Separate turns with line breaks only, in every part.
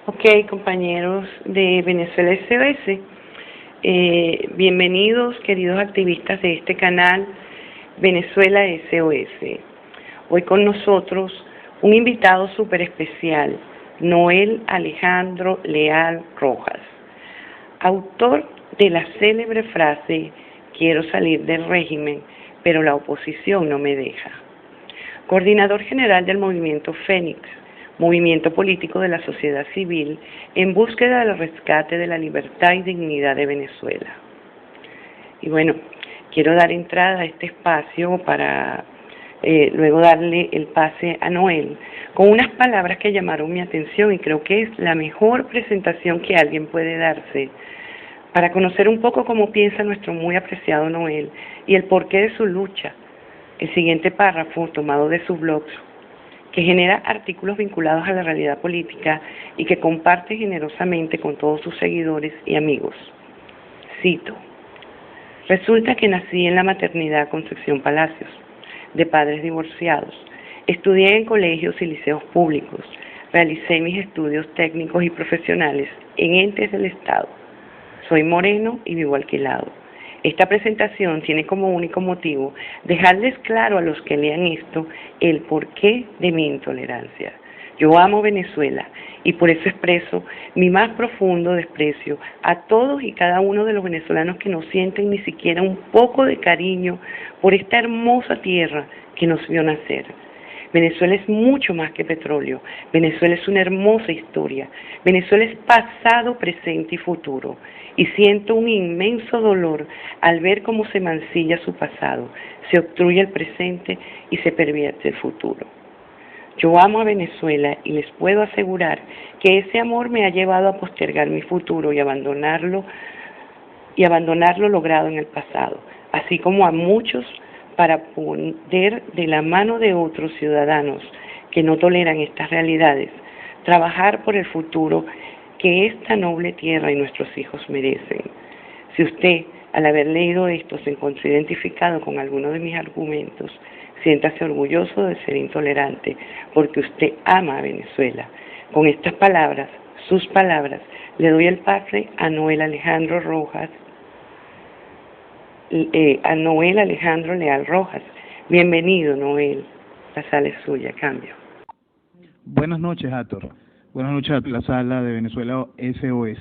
Ok, compañeros de Venezuela SOS, bienvenidos queridos activistas de este canal Venezuela SOS. Hoy con nosotros un invitado súper especial, Noel Alejandro Leal Rojas, autor de la célebre frase "Quiero salir del régimen, pero la oposición no me deja". Coordinador general del movimiento Fénix, movimiento político de la sociedad civil en búsqueda del rescate de la libertad y dignidad de Venezuela. Y bueno, quiero dar entrada a este espacio para luego darle el pase a Noel con unas palabras que llamaron mi atención y creo que es la mejor presentación que alguien puede darse para conocer un poco cómo piensa nuestro muy apreciado Noel y el porqué de su lucha. El siguiente párrafo, tomado de su blog, que genera artículos vinculados a la realidad política y que comparte generosamente con todos sus seguidores y amigos. Cito: resulta que nací en la maternidad Concepción Palacios, de padres divorciados. Estudié en colegios y liceos públicos. Realicé mis estudios técnicos y profesionales en entes del Estado. Soy moreno y vivo alquilado. Esta presentación tiene como único motivo dejarles claro a los que lean esto el porqué de mi intolerancia. Yo amo Venezuela y por eso expreso mi más profundo desprecio a todos y cada uno de los venezolanos que no sienten ni siquiera un poco de cariño por esta hermosa tierra que nos vio nacer. Venezuela es mucho más que petróleo. Venezuela es una hermosa historia. Venezuela es pasado, presente y futuro. Y siento un inmenso dolor al ver cómo se mancilla su pasado, se obstruye el presente y se pervierte el futuro. Yo amo a Venezuela y les puedo asegurar que ese amor me ha llevado a postergar mi futuro y abandonarlo logrado en el pasado, así como a muchos para poder de la mano de otros ciudadanos que no toleran estas realidades, trabajar por el futuro que esta noble tierra y nuestros hijos merecen. Si usted, al haber leído esto, se encontró identificado con alguno de mis argumentos, siéntase orgulloso de ser intolerante, porque usted ama a Venezuela. Con estas palabras, sus palabras, le doy el pase a Noel Alejandro Rojas, a Noel Alejandro Leal Rojas. Bienvenido, Noel. La sala es suya, cambio.
Buenas noches, Hathor. Buenas noches a la sala de Venezuela SOS.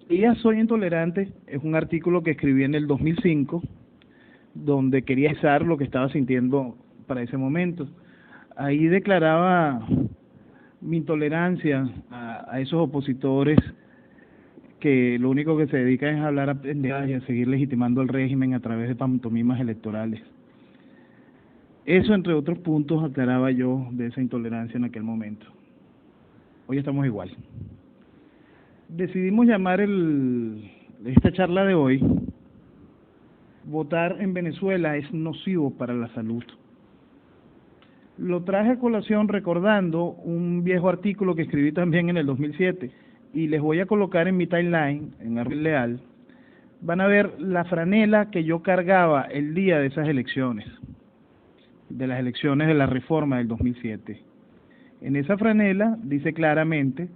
Día Soy Intolerante es un artículo que escribí en el 2005, donde quería expresar lo que estaba sintiendo para ese momento. Ahí declaraba mi intolerancia a esos opositores que lo único que se dedican es a hablar a pendejadas y a seguir legitimando el régimen a través de pantomimas electorales. Eso, entre otros puntos, aclaraba yo de esa intolerancia en aquel momento. Hoy estamos igual. Decidimos llamar esta charla de hoy "Votar en Venezuela es nocivo para la salud". Lo traje a colación recordando un viejo artículo que escribí también en el 2007 y les voy a colocar en mi timeline, en Arroyo Leal. Van a ver la franela que yo cargaba el día de esas elecciones, de las elecciones de la reforma del 2007. En esa franela dice claramente: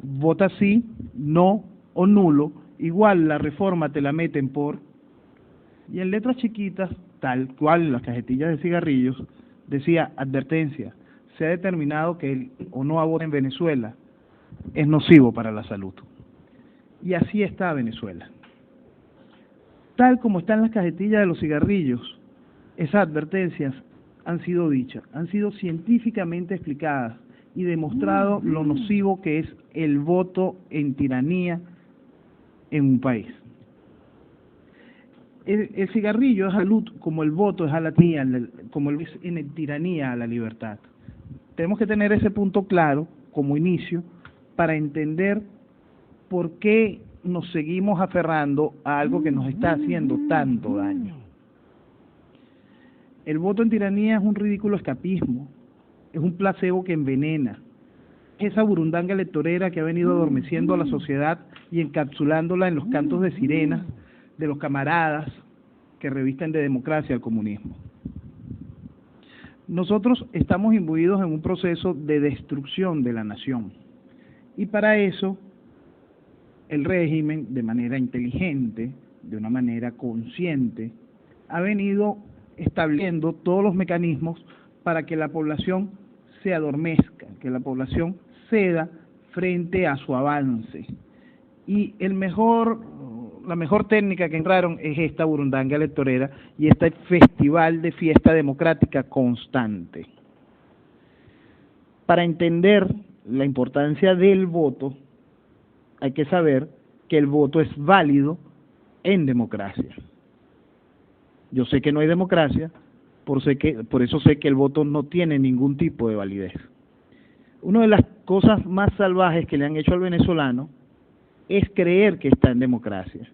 vota sí, no o nulo, igual la reforma te la meten por... Y en letras chiquitas, tal cual las cajetillas de cigarrillos, decía: advertencia, se ha determinado que el o no a voto en Venezuela es nocivo para la salud. Y así está Venezuela. Tal como están las cajetillas de los cigarrillos, esas advertencias han sido dichas, han sido científicamente explicadas y demostrado lo nocivo que es el voto en tiranía en un país. El cigarrillo es salud como el voto es a la tiranía, como es en tiranía a la libertad. Tenemos que tener ese punto claro como inicio para entender por qué nos seguimos aferrando a algo que nos está haciendo tanto daño. El voto en tiranía es un ridículo escapismo, es un placebo que envenena, es esa burundanga electorera que ha venido adormeciendo a la sociedad y encapsulándola en los cantos de sirenas de los camaradas que revisten de democracia al comunismo. Nosotros estamos imbuidos en un proceso de destrucción de la nación. Y para eso, el régimen, de manera inteligente, de una manera consciente, ha venido estableciendo todos los mecanismos para que la población se adormezca, que la población ceda frente a su avance. Y la mejor técnica que encontraron es esta burundanga electorera y este festival de fiesta democrática constante. Para entender la importancia del voto, hay que saber que el voto es válido en democracia. Yo sé que no hay democracia, por eso sé que el voto no tiene ningún tipo de validez. Una de las cosas más salvajes que le han hecho al venezolano es creer que está en democracia.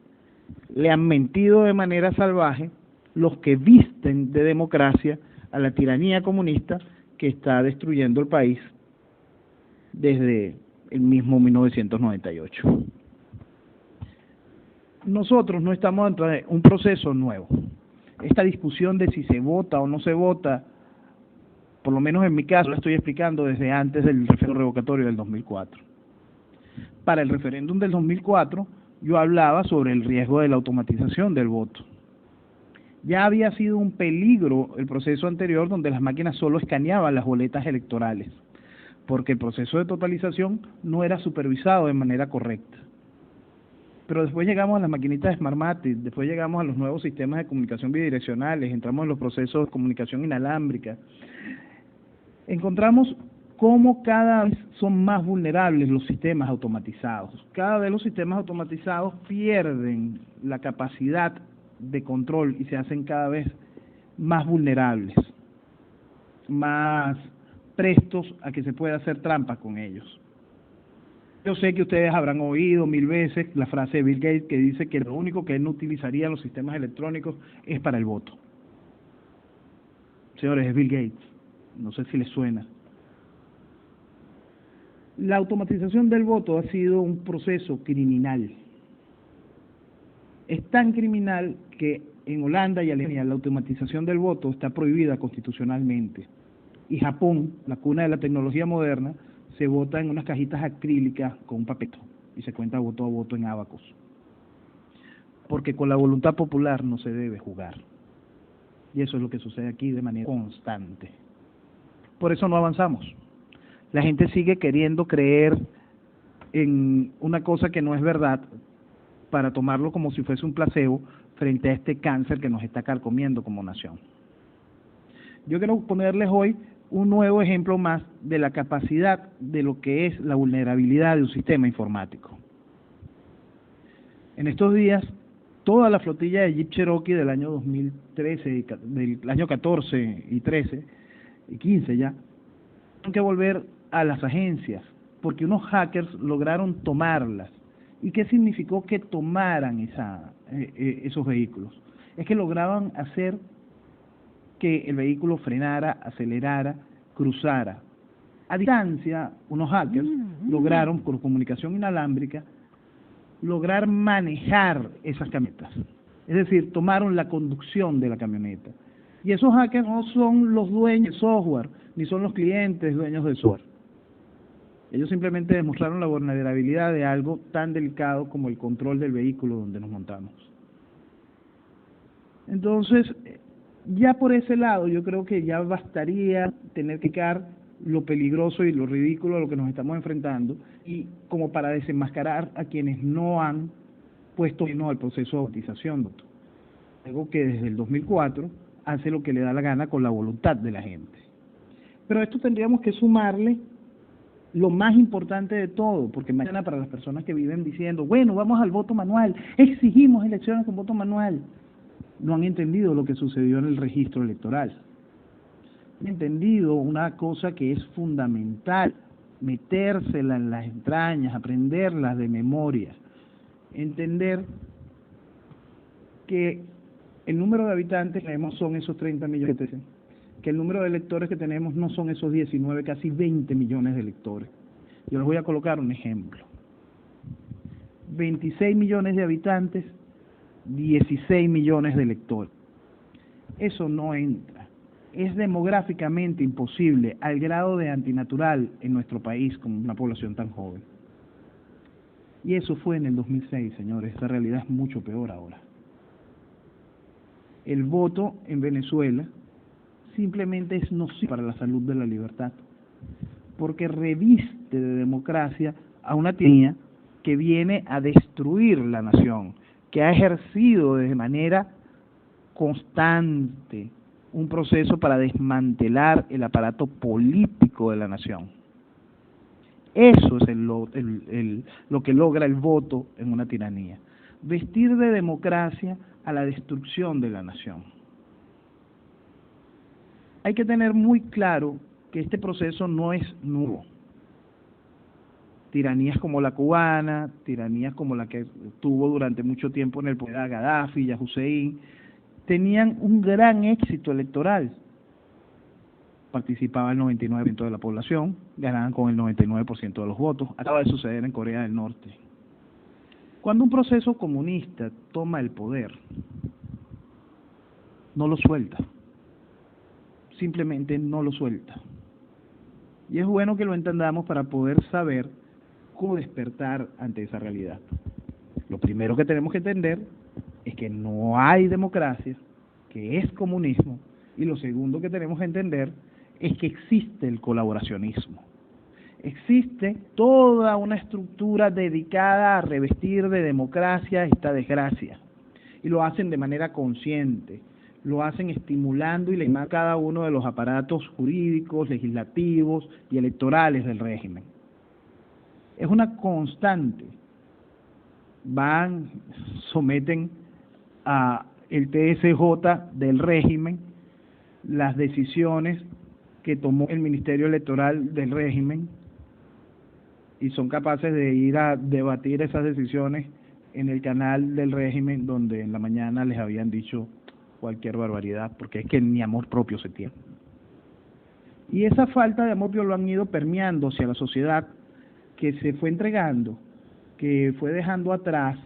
Le han mentido de manera salvaje los que visten de democracia a la tiranía comunista que está destruyendo el país desde el mismo 1998. Nosotros no estamos dentro de un proceso nuevo. Esta discusión de si se vota o no se vota, por lo menos en mi caso, la estoy explicando desde antes del referéndum revocatorio del 2004. Para el referéndum del 2004, yo hablaba sobre el riesgo de la automatización del voto. Ya había sido un peligro el proceso anterior donde las máquinas solo escaneaban las boletas electorales, porque el proceso de totalización no era supervisado de manera correcta. Pero después llegamos a las maquinitas de Smartmatic, después llegamos a los nuevos sistemas de comunicación bidireccionales, entramos en los procesos de comunicación inalámbrica. Encontramos cómo cada vez son más vulnerables los sistemas automatizados. Cada vez los sistemas automatizados pierden la capacidad de control y se hacen cada vez más vulnerables, más prestos a que se pueda hacer trampa con ellos. Yo sé que ustedes habrán oído 1000 veces la frase de Bill Gates que dice que lo único que él no utilizaría en los sistemas electrónicos es para el voto. Señores, es Bill Gates, no sé si les suena. La automatización del voto ha sido un proceso criminal. Es tan criminal que en Holanda y Alemania la automatización del voto está prohibida constitucionalmente. Y Japón, la cuna de la tecnología moderna, se vota en unas cajitas acrílicas con un papel y se cuenta voto a voto en ábacos. Porque con la voluntad popular no se debe jugar. Y eso es lo que sucede aquí de manera constante. Por eso no avanzamos. La gente sigue queriendo creer en una cosa que no es verdad para tomarlo como si fuese un placebo frente a este cáncer que nos está carcomiendo como nación. Yo quiero ponerles hoy un nuevo ejemplo más de la capacidad de lo que es la vulnerabilidad de un sistema informático. En estos días, toda la flotilla de Jeep Cherokee del año 2013, del año 14 y 13 y 15 ya, tienen que volver a las agencias, porque unos hackers lograron tomarlas. ¿Y qué significó que tomaran esos vehículos? Es que lograban hacer que el vehículo frenara, acelerara, cruzara. A distancia, unos hackers lograron, por comunicación inalámbrica, lograr manejar esas camionetas. Es decir, tomaron la conducción de la camioneta. Y esos hackers no son los dueños del software, ni son los clientes dueños del software. Ellos simplemente demostraron la vulnerabilidad de algo tan delicado como el control del vehículo donde nos montamos. Entonces, ya por ese lado, yo creo que ya bastaría tener que quedar lo peligroso y lo ridículo a lo que nos estamos enfrentando, y como para desenmascarar a quienes no han puesto freno al proceso de automatización, doctor. Algo que desde el 2004 hace lo que le da la gana con la voluntad de la gente. Pero a esto tendríamos que sumarle lo más importante de todo, porque mañana para las personas que viven diciendo, bueno, vamos al voto manual, exigimos elecciones con voto manual, no han entendido lo que sucedió en el registro electoral. Han entendido una cosa que es fundamental, metérsela en las entrañas, aprenderlas de memoria, entender que el número de habitantes que tenemos son esos 30 millones, que el número de electores que tenemos no son esos 19, casi 20 millones de electores. Yo les voy a colocar un ejemplo. 26 millones de habitantes, 16 millones de electores. Eso no entra. Es demográficamente imposible al grado de antinatural en nuestro país con una población tan joven. Y eso fue en el 2006, señores. Esta realidad es mucho peor ahora. El voto en Venezuela simplemente es nocivo para la salud de la libertad, porque reviste de democracia a una tiranía que viene a destruir la nación, que ha ejercido de manera constante un proceso para desmantelar el aparato político de la nación. Eso es lo que logra el voto en una tiranía. Vestir de democracia a la destrucción de la nación. Hay que tener muy claro que este proceso no es nuevo. Tiranías como la cubana, tiranías como la que tuvo durante mucho tiempo en el poder a Gaddafi y a Hussein, tenían un gran éxito electoral. Participaba el 99% de la población, ganaban con el 99% de los votos. Acaba de suceder en Corea del Norte. Cuando un proceso comunista toma el poder, no lo suelta. Simplemente no lo suelta. Y es bueno que lo entendamos para poder saber cómo despertar ante esa realidad. Lo primero que tenemos que entender es que no hay democracia, que es comunismo, y lo segundo que tenemos que entender es que existe el colaboracionismo. Existe toda una estructura dedicada a revestir de democracia esta desgracia, y lo hacen de manera consciente, lo hacen estimulando y legitimando cada uno de los aparatos jurídicos, legislativos y electorales del régimen. Es una constante. Someten a el TSJ del régimen las decisiones que tomó el Ministerio Electoral del régimen y son capaces de ir a debatir esas decisiones en el canal del régimen, donde en la mañana les habían dicho cualquier barbaridad, porque es que ni amor propio se tiene. Y esa falta de amor propio lo han ido permeando hacia la sociedad, que se fue entregando, que fue dejando atrás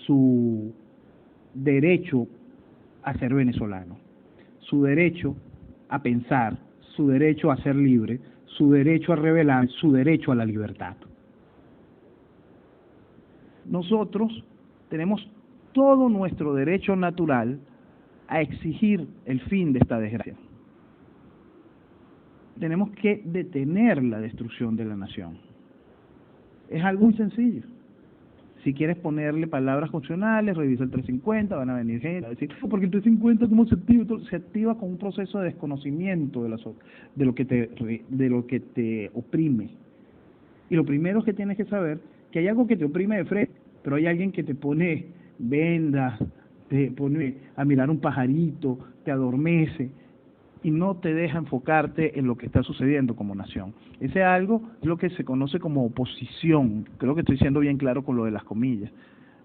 su derecho a ser venezolano, su derecho a pensar, su derecho a ser libre, su derecho a rebelar, su derecho a la libertad. Nosotros tenemos todo nuestro derecho natural a exigir el fin de esta desgracia. Tenemos que detener la destrucción de la nación. Es algo muy sencillo. Si quieres ponerle palabras funcionales, revisa el 350, van a venir gente a decir, porque el 350 ¿cómo se activa? Se activa con un proceso de desconocimiento de lo que te oprime. Y lo primero es que tienes que saber que hay algo que te oprime de frente, pero hay alguien que te pone vendas, te pone a mirar un pajarito, te adormece y no te deja enfocarte en lo que está sucediendo como nación. Ese algo es lo que se conoce como oposición. Creo que estoy siendo bien claro con lo de las comillas.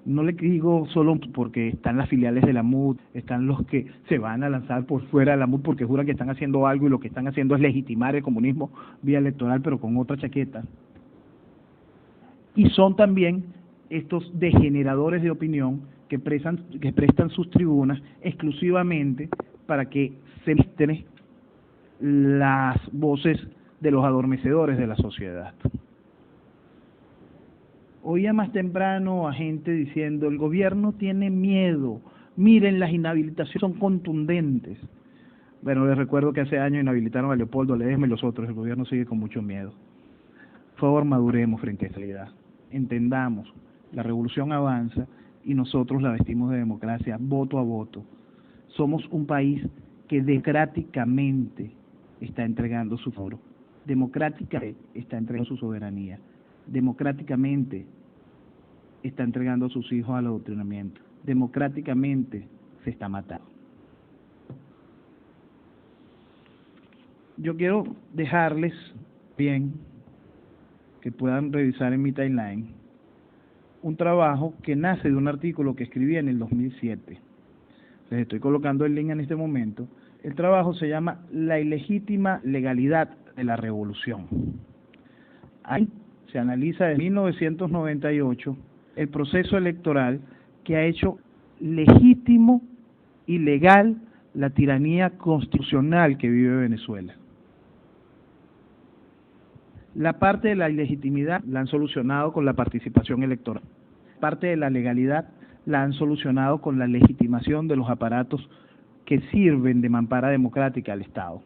No le digo solo porque están las filiales de la MUD, están los que se van a lanzar por fuera de la MUD porque juran que están haciendo algo y lo que están haciendo es legitimar el comunismo vía electoral, pero con otra chaqueta. Y son también estos degeneradores de opinión que prestan sus tribunas exclusivamente para que se muestren las voces de los adormecedores de la sociedad. Oía más temprano a gente diciendo, el gobierno tiene miedo, miren, las inhabilitaciones son contundentes. Bueno, les recuerdo que hace años inhabilitaron a Leopoldo Ledesma y los otros, el gobierno sigue con mucho miedo. Por favor, maduremos frente a esta realidad. Entendamos, la revolución avanza y nosotros la vestimos de democracia, voto a voto. Somos un país que democráticamente está entregando su foro, democráticamente está entregando su soberanía, democráticamente está entregando a sus hijos al adoctrinamiento, democráticamente se está matando. Yo quiero dejarles bien, que puedan revisar en mi timeline, un trabajo que nace de un artículo que escribí en el 2007. Les estoy colocando el link en este momento. El trabajo se llama La ilegítima legalidad de la revolución. Ahí se analiza desde 1998 el proceso electoral que ha hecho legítimo y legal la tiranía constitucional que vive Venezuela. La parte de la ilegitimidad la han solucionado con la participación electoral. Parte de la legalidad la han solucionado con la legitimación de los aparatos que sirven de mampara democrática al Estado.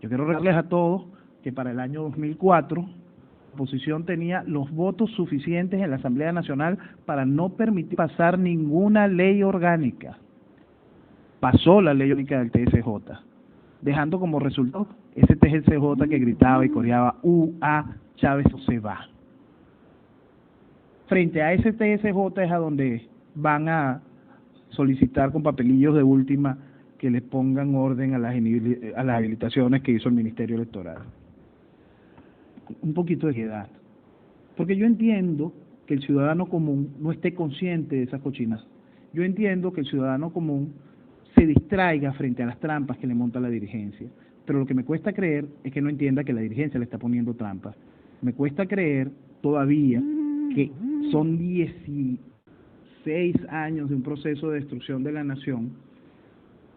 Yo quiero recordarles a todos que para el año 2004 la oposición tenía los votos suficientes en la Asamblea Nacional para no permitir pasar ninguna ley orgánica. Pasó la ley orgánica del TSJ, dejando como resultado ese TSJ que gritaba y coreaba Chávez se va. Frente a ese TSJ es a donde van a solicitar con papelillos de última que le pongan orden a las habilitaciones que hizo el Ministerio Electoral. Un poquito de piedad, porque yo entiendo que el ciudadano común no esté consciente de esas cochinas. Yo entiendo que el ciudadano común se distraiga frente a las trampas que le monta la dirigencia, pero lo que me cuesta creer es que no entienda que la dirigencia le está poniendo trampas. Me cuesta creer todavía que son 16 años de un proceso de destrucción de la nación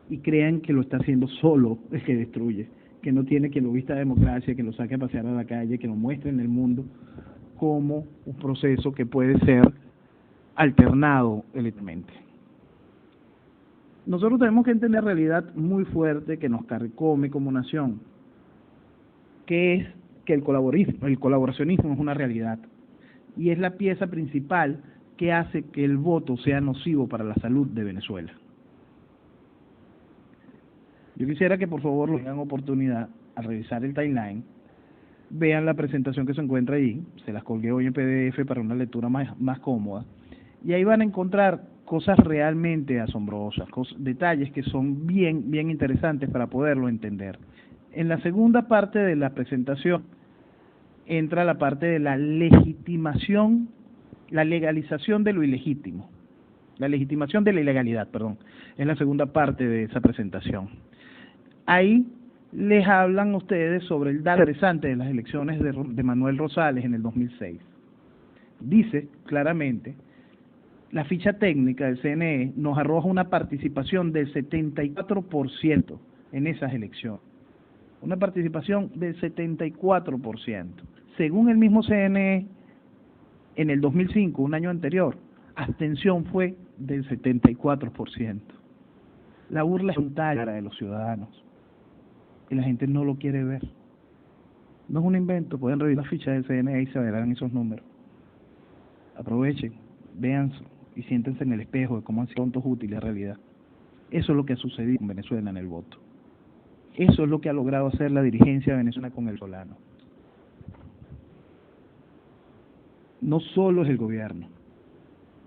y crean que lo está haciendo solo el que destruye, que no tiene quien lo vista a democracia, que lo saque a pasear a la calle, que lo muestre en el mundo como un proceso que puede ser alternado electoralmente. Nosotros tenemos que entender la realidad muy fuerte que nos carcome como nación, que es que el colaboracionismo es una realidad y es la pieza principal que hace que el voto sea nocivo para la salud de Venezuela. Yo quisiera que por favor lo tengan oportunidad al revisar el timeline, vean la presentación que se encuentra ahí, se las colgué hoy en PDF para una lectura más cómoda, y ahí van a encontrar cosas realmente asombrosas, detalles que son bien interesantes para poderlo entender. En la segunda parte de la presentación entra la parte de la legitimación, la legalización de lo ilegítimo, la legitimación de la ilegalidad, perdón, es la segunda parte de esa presentación. Ahí les hablan ustedes sobre el dato interesante de las elecciones de Manuel Rosales en el 2006. Dice claramente, la ficha técnica del CNE nos arroja una participación del 74% en esas elecciones. Una participación del 74%. Según el mismo CNE, en el 2005, un año anterior, abstención fue del 74%. La burla es frontal de los ciudadanos y la gente no lo quiere ver. No es un invento, pueden revisar la ficha del CNE y se verán esos números. Aprovechen, véanse y siéntense en el espejo de cómo han sido tontos útiles en realidad. Eso es lo que ha sucedido en Venezuela en el voto. Eso es lo que ha logrado hacer la dirigencia de Venezuela con el solano. No solo es el gobierno,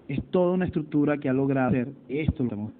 es toda una estructura que ha logrado hacer esto.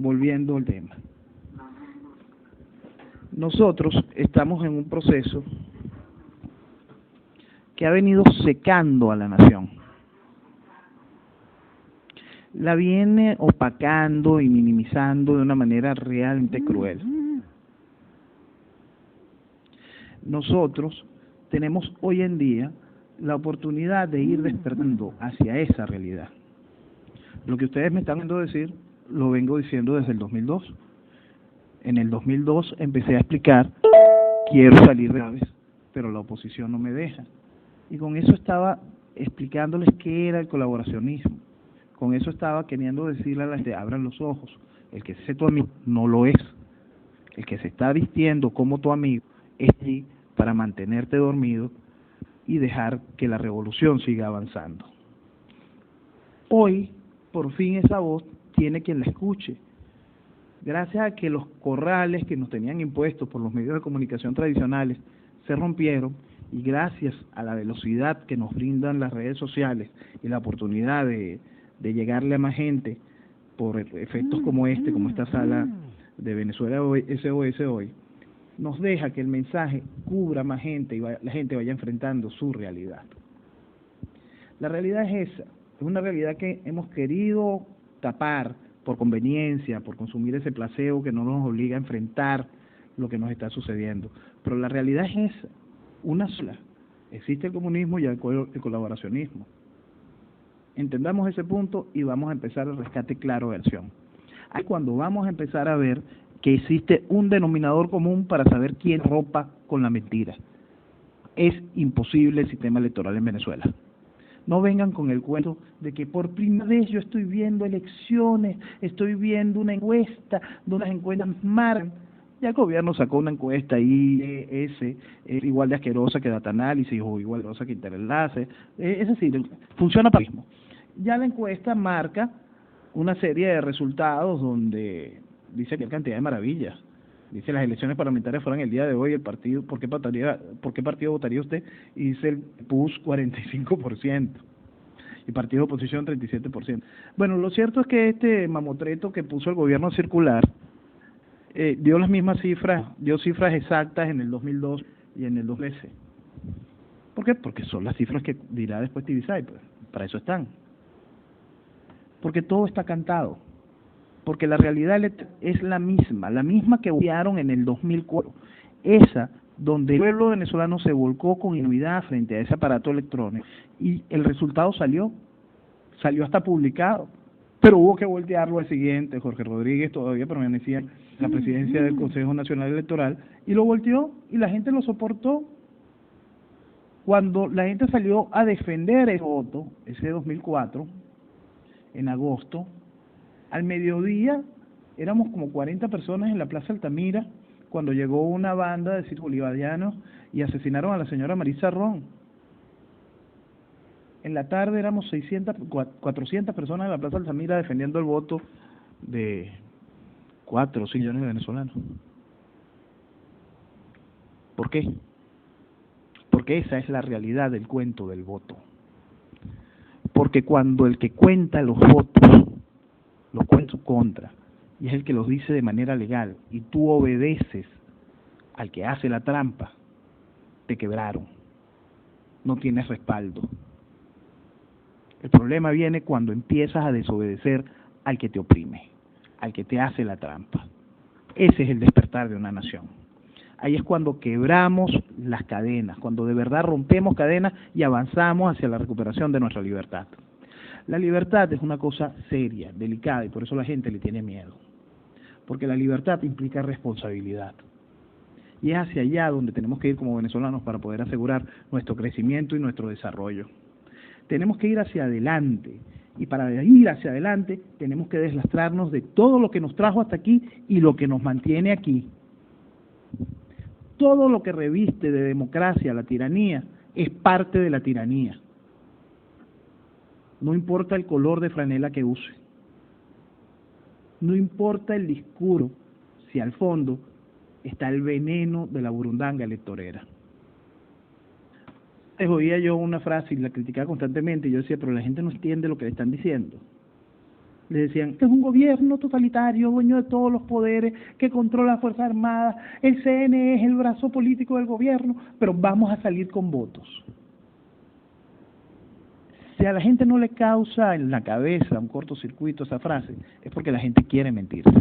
volviendo al tema. Nosotros estamos en un proceso que ha venido secando a la nación. La viene opacando y minimizando de una manera realmente cruel. Nosotros tenemos hoy en día la oportunidad de ir despertando hacia esa realidad. Lo que ustedes me están viendo decir, lo vengo diciendo desde el 2002. En el 2002 empecé a explicar, quiero salir de aves, pero la oposición no me deja. Y con eso estaba explicándoles qué era el colaboracionismo. Con eso estaba queriendo decirle a la gente, abran los ojos, el que sea tu amigo no lo es. El que se está vistiendo como tu amigo es allí para mantenerte dormido y dejar que la revolución siga avanzando. Hoy, por fin, esa voz tiene quien la escuche. Gracias a que los corrales que nos tenían impuestos por los medios de comunicación tradicionales se rompieron, y gracias a la velocidad que nos brindan las redes sociales y la oportunidad de llegarle a más gente por efectos como este, como esta sala de Venezuela SOS hoy, nos deja que el mensaje cubra más gente y la gente vaya enfrentando su realidad. La realidad es esa, es una realidad que hemos querido tapar por conveniencia, por consumir ese placebo que no nos obliga a enfrentar lo que nos está sucediendo. Pero la realidad es esa, una sola. Existe el comunismo y el colaboracionismo. Entendamos ese punto y vamos a empezar el rescate claro de acción. Ahí cuando vamos a empezar a ver que existe un denominador común para saber quién ropa con la mentira. Es imposible el sistema electoral en Venezuela. No vengan con el cuento de que por primera vez yo estoy viendo elecciones, estoy viendo una encuesta, donde las encuestas marcan. Ya el gobierno sacó una encuesta IES, igual de asquerosa que Datanálisis o igual de asquerosa que Interenlace. Es decir, funciona para el mismo. Ya la encuesta marca una serie de resultados donde dice que hay cantidad de maravillas. Dice las elecciones parlamentarias fueran el día de hoy, el partido, ¿por qué partido votaría usted? Y dice el PUS 45%. Y partido de oposición 37%. Bueno, lo cierto es que este mamotreto que puso el gobierno circular dio las mismas cifras, dio cifras exactas en el 2002 y en el 2013. ¿Por qué? Porque son las cifras que dirá después Tibisay, pues, para eso están. Porque todo está cantado. Porque la realidad es la misma que votaron en el 2004. Esa donde el pueblo venezolano se volcó con ingenuidad frente a ese aparato electrónico y el resultado salió hasta publicado, pero hubo que voltearlo al siguiente. Jorge Rodríguez todavía permanecía en la presidencia del Consejo Nacional Electoral y lo volteó y la gente lo soportó. Cuando la gente salió a defender el voto, ese 2004, en agosto, al mediodía éramos como 40 personas en la Plaza Altamira cuando llegó una banda de circo bolivarianos y asesinaron a la señora Marisa Ron. En la tarde éramos 400 personas en la Plaza Altamira defendiendo el voto de 4 o 5 millones de venezolanos. ¿Por qué? Porque esa es la realidad del cuento del voto. Porque cuando el que cuenta los votos los cuenta en su contra y es el que los dice de manera legal y tú obedeces al que hace la trampa, te quebraron, no tienes respaldo. El problema viene cuando empiezas a desobedecer al que te oprime, al que te hace la trampa. Ese es el despertar de una nación. Ahí es cuando quebramos las cadenas, cuando de verdad rompemos cadenas y avanzamos hacia la recuperación de nuestra libertad. La libertad es una cosa seria, delicada, y por eso la gente le tiene miedo. Porque la libertad implica responsabilidad. Y es hacia allá donde tenemos que ir como venezolanos para poder asegurar nuestro crecimiento y nuestro desarrollo. Tenemos que ir hacia adelante. Y para ir hacia adelante tenemos que deslastrarnos de todo lo que nos trajo hasta aquí y lo que nos mantiene aquí. Todo lo que reviste de democracia la tiranía es parte de la tiranía. No importa el color de franela que use. No importa el discurso, si al fondo está el veneno de la burundanga electorera. Oía yo una frase y la criticaba constantemente y yo decía, pero la gente no entiende lo que le están diciendo. Le decían, es un gobierno totalitario, dueño de todos los poderes, que controla las Fuerzas Armadas, el CNE es el brazo político del gobierno, pero vamos a salir con votos. Si a la gente no le causa en la cabeza un cortocircuito esa frase, es porque la gente quiere mentirse.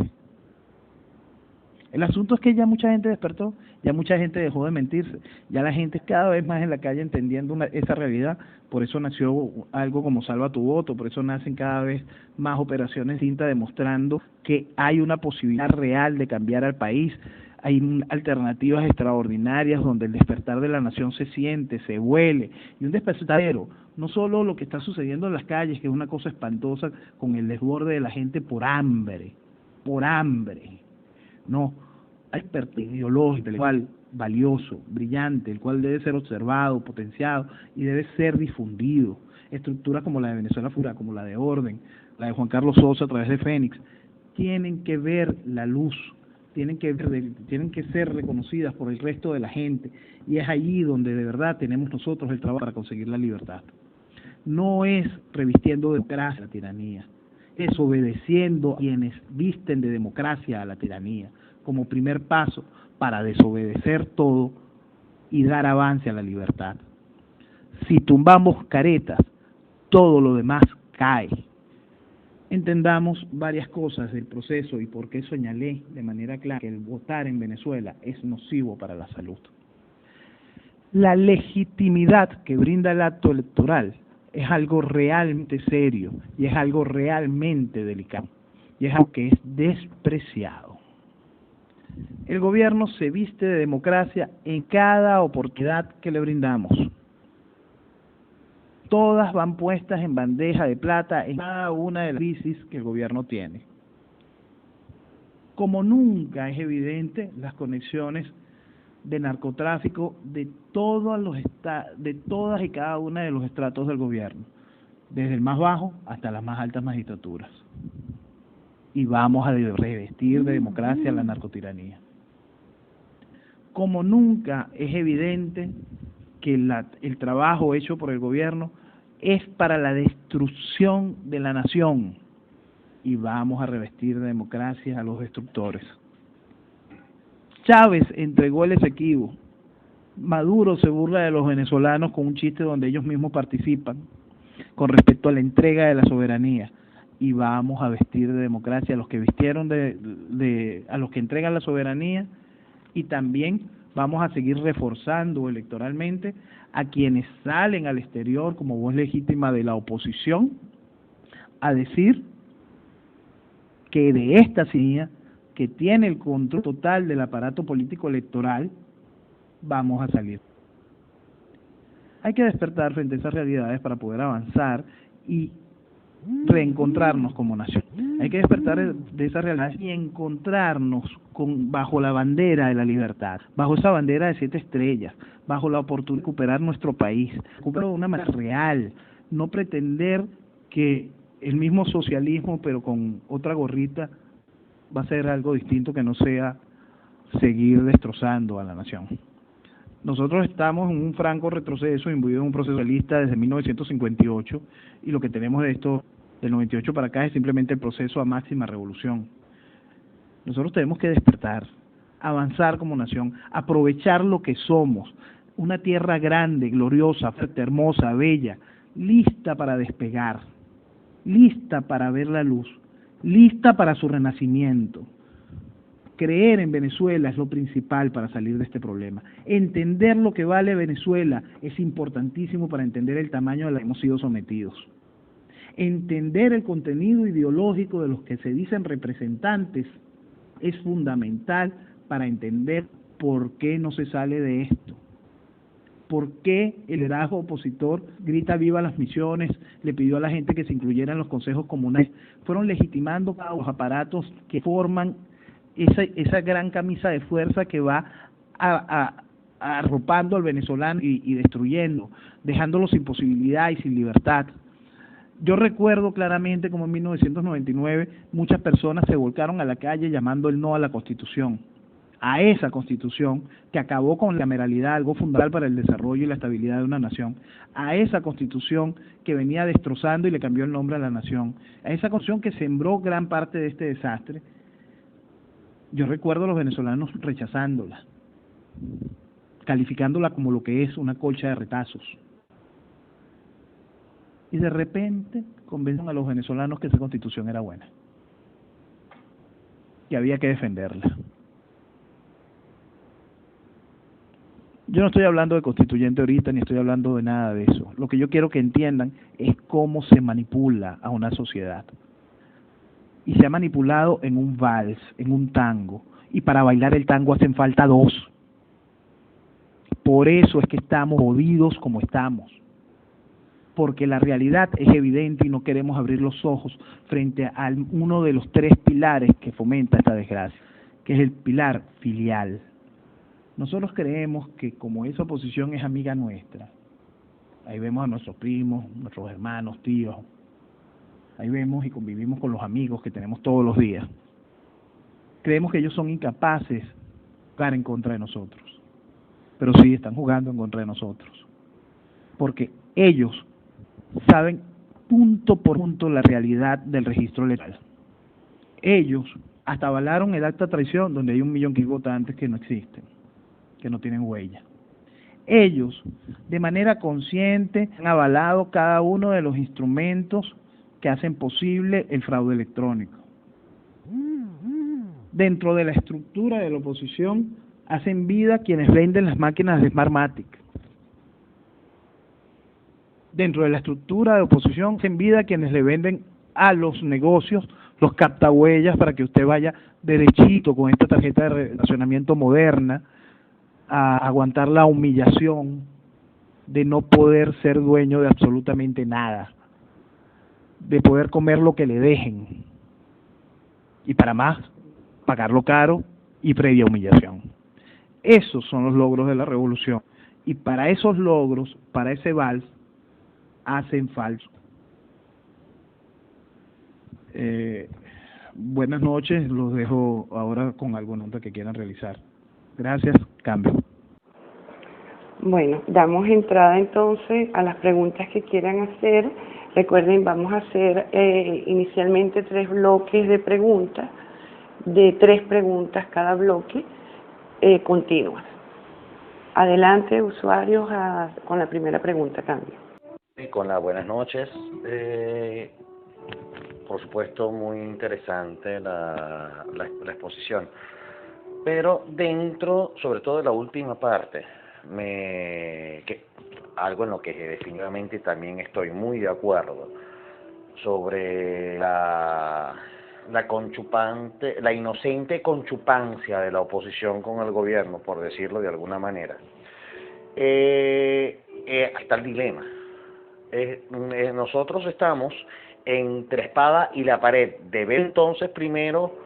El asunto es que ya mucha gente despertó, ya mucha gente dejó de mentirse, ya la gente cada vez más en la calle entendiendo esa realidad, por eso nació algo como Salva tu Voto, por eso nacen cada vez más operaciones distintas demostrando que hay una posibilidad real de cambiar al país, hay alternativas extraordinarias donde el despertar de la nación se siente, se huele, y un despertadero, no solo lo que está sucediendo en las calles, que es una cosa espantosa con el desborde de la gente por hambre, no, hay despertar ideológico, el cual valioso, brillante, el cual debe ser observado, potenciado y debe ser difundido. Estructuras como la de Venezuela Futura, como la de Orden, la de Juan Carlos Sosa a través de Fénix, tienen que ver la luz, tienen que ser reconocidas por el resto de la gente, y es allí donde de verdad tenemos nosotros el trabajo para conseguir la libertad. No es revistiendo de democracia la tiranía, es obedeciendo a quienes visten de democracia a la tiranía, como primer paso para desobedecer todo y dar avance a la libertad. Si tumbamos caretas, todo lo demás cae. Entendamos varias cosas del proceso y por qué señalé de manera clara que el votar en Venezuela es nocivo para la salud. La legitimidad que brinda el acto electoral es algo realmente serio y es algo realmente delicado y es algo que es despreciado. El gobierno se viste de democracia en cada oportunidad que le brindamos. Todas van puestas en bandeja de plata en cada una de las crisis que el gobierno tiene. Como nunca es evidente las conexiones de narcotráfico de todas y cada una de los estratos del gobierno, desde el más bajo hasta las más altas magistraturas. Y vamos a revestir de democracia la narcotiranía. Como nunca es evidente que el trabajo hecho por el gobierno es para la destrucción de la nación, y vamos a revestir de democracia a los destructores. Chávez entregó el Esequibo, Maduro se burla de los venezolanos con un chiste donde ellos mismos participan con respecto a la entrega de la soberanía, y vamos a vestir de democracia a los que vistieron a los que entregan la soberanía, y también vamos a seguir reforzando electoralmente a quienes salen al exterior como voz legítima de la oposición a decir que de esta ciudadanía que tiene el control total del aparato político electoral vamos a salir. Hay que despertar frente a esas realidades para poder avanzar y reencontrarnos como nación. Hay que despertar de esa realidad y encontrarnos bajo la bandera de la libertad, bajo esa bandera de 7 estrellas, bajo la oportunidad de recuperar nuestro país, recuperarlo de una manera real, no pretender que el mismo socialismo pero con otra gorrita va a ser algo distinto que no sea seguir destrozando a la nación. Nosotros estamos en un franco retroceso, imbuidos en un proceso socialista desde 1958, y lo que tenemos de esto del 98 para acá es simplemente el proceso a máxima revolución. Nosotros tenemos que despertar, avanzar como nación, aprovechar lo que somos, una tierra grande, gloriosa, fuerte, hermosa, bella, lista para despegar, lista para ver la luz, lista para su renacimiento. Creer en Venezuela es lo principal para salir de este problema. Entender lo que vale Venezuela es importantísimo para entender el tamaño a lo que hemos sido sometidos. Entender el contenido ideológico de los que se dicen representantes es fundamental para entender por qué no se sale de esto. ¿Por qué el liderazgo opositor grita viva las misiones, le pidió a la gente que se incluyera en los consejos comunales? Fueron legitimando a los aparatos que forman esa gran camisa de fuerza que va arropando al venezolano y destruyendo, dejándolo sin posibilidad y sin libertad. Yo recuerdo claramente como en 1999 muchas personas se volcaron a la calle llamando el no a la Constitución. a esa Constitución que acabó con la cameralidad, algo fundamental para el desarrollo y la estabilidad de una nación, a esa Constitución que venía destrozando y le cambió el nombre a la nación, a esa Constitución que sembró gran parte de este desastre. Yo recuerdo a los venezolanos rechazándola, calificándola como lo que es, una colcha de retazos. Y de repente convencen a los venezolanos que esa Constitución era buena, que había que defenderla. Yo no estoy hablando de constituyente ahorita, ni estoy hablando de nada de eso. Lo que yo quiero que entiendan es cómo se manipula a una sociedad. Y se ha manipulado en un vals, en un tango. Y para bailar el tango hacen falta dos. Por eso es que estamos jodidos como estamos. Porque la realidad es evidente y no queremos abrir los ojos frente a uno de los tres pilares que fomenta esta desgracia, que es el pilar filial. Nosotros creemos que como esa oposición es amiga nuestra, ahí vemos a nuestros primos, nuestros hermanos, tíos, ahí vemos y convivimos con los amigos que tenemos todos los días, creemos que ellos son incapaces de jugar en contra de nosotros, pero sí están jugando en contra de nosotros, porque ellos saben punto por punto la realidad del registro electoral. Ellos hasta avalaron el acta de traición, donde hay 1 millón de votantes que no existen, que no tienen huella. Ellos, de manera consciente, han avalado cada uno de los instrumentos que hacen posible el fraude electrónico. Dentro de la estructura de la oposición, hacen vida quienes venden las máquinas de Smartmatic. Dentro de la estructura de oposición, hacen vida quienes le venden a los negocios los captahuellas para que usted vaya derechito con esta tarjeta de relacionamiento moderna a aguantar la humillación de no poder ser dueño de absolutamente nada, de poder comer lo que le dejen, y para más, pagarlo caro y previa humillación. Esos son los logros de la revolución, y para esos logros, para ese vals, hacen falso. Buenas noches, los dejo ahora con alguna nota que quieran realizar. Gracias, cambio.
Bueno, damos entrada entonces a las preguntas que quieran hacer. Recuerden, vamos a hacer inicialmente 3 bloques de preguntas, de 3 preguntas cada bloque, continuas. Adelante, usuarios, con la primera pregunta, cambio.
Con las buenas noches. Por supuesto, muy interesante la exposición. Pero dentro, sobre todo de la última parte, algo en lo que definitivamente también estoy muy de acuerdo, sobre la inocente conchupancia de la oposición con el gobierno, por decirlo de alguna manera. Está el dilema. Nosotros estamos entre espada y la pared. Debe entonces primero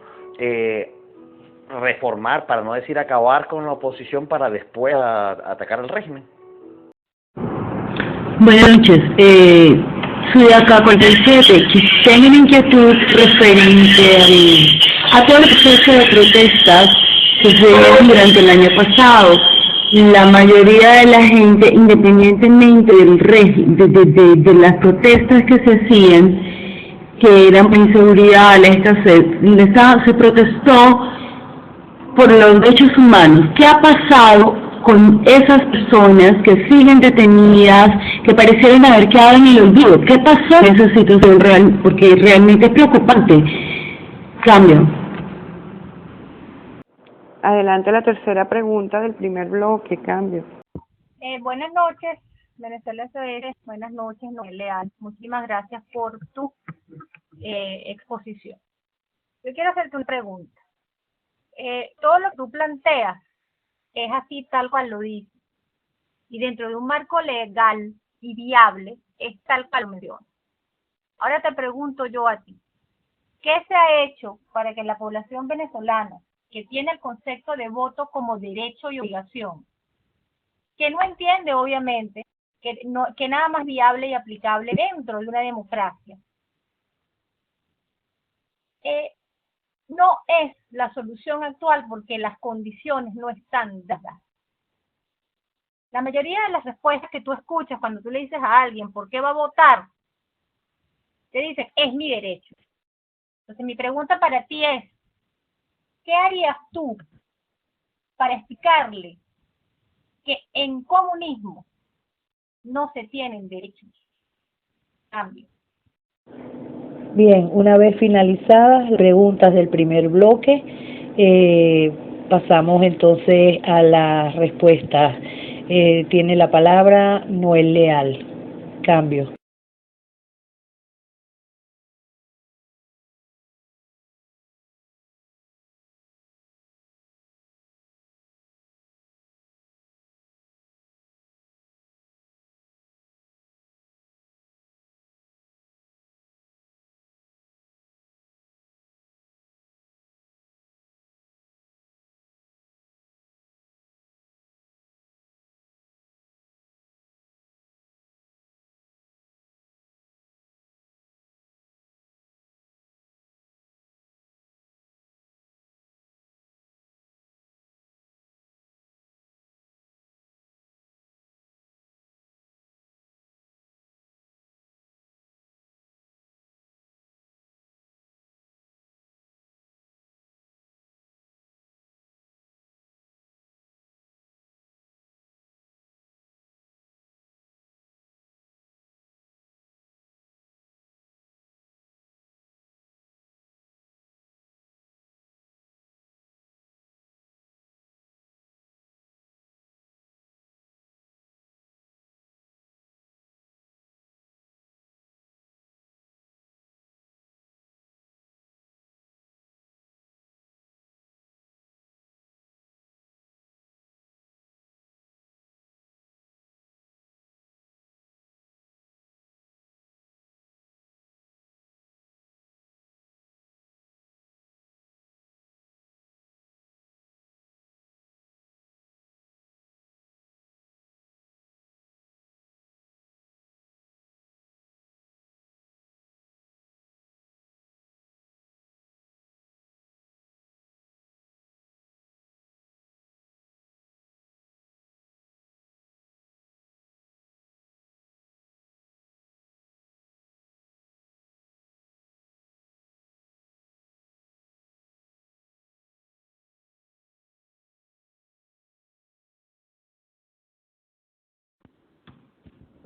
reformar, para no decir acabar con la oposición, para después atacar al régimen.
Buenas noches. Soy de acá 47. Tengo una inquietud referente a todo el proceso de protestas que se dio durante el año pasado. La mayoría de la gente, independientemente del régimen, de las protestas que se hacían, que eran por inseguridad, se protestó por los derechos humanos. ¿Qué ha pasado con esas personas que siguen detenidas, que parecieron haber quedado en el olvido? ¿Qué pasó en esa situación real? Porque realmente es preocupante. Cambio.
Adelante, la tercera pregunta del primer bloque, cambio.
Buenas noches, Venezuela SOS. Buenas noches, Noel Leal. Muchísimas gracias por tu exposición. Yo quiero hacerte una pregunta. Todo lo que tú planteas es así tal cual lo dices, y dentro de un marco legal y viable es tal cual lo mencionas. Ahora te pregunto yo a ti, ¿qué se ha hecho para que la población venezolana, que tiene el concepto de voto como derecho y obligación, que no entiende obviamente que nada más viable y aplicable dentro de una democracia, no es la solución actual porque las condiciones no están dadas. La mayoría de las respuestas que tú escuchas cuando tú le dices a alguien por qué va a votar, te dicen, es mi derecho. Entonces mi pregunta para ti es, ¿qué harías tú para explicarle que en comunismo no se tienen derechos? Cambio.
Bien, una vez finalizadas las preguntas del primer bloque, pasamos entonces a las respuestas. Tiene la palabra Noel Leal. Cambio.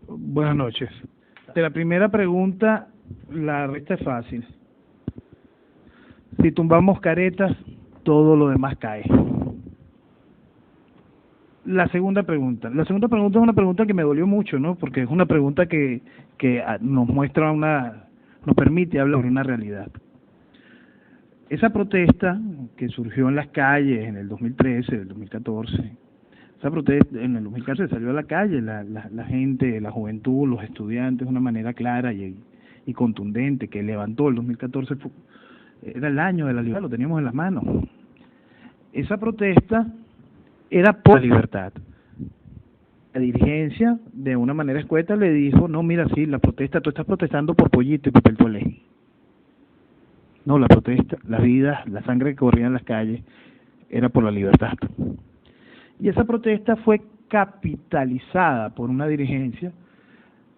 Buenas noches. De la primera pregunta, la respuesta es fácil. Si tumbamos caretas, todo lo demás cae. La segunda pregunta es una pregunta que me dolió mucho, ¿no? Porque es una pregunta que nos muestra nos permite hablar de una realidad. Esa protesta que surgió en las calles en el 2013, el 2014, esa protesta en el 2014 salió a la calle la gente, la juventud, los estudiantes de una manera clara y contundente que levantó el 2014, era el año de la libertad, lo teníamos en las manos. Esa protesta era por la libertad. La dirigencia, de una manera escueta, le dijo, no, mira, sí, la protesta, tú estás protestando por pollito y papel toalé. No, la protesta, las vidas, la sangre que corría en las calles, era por la libertad. Y esa protesta fue capitalizada por una dirigencia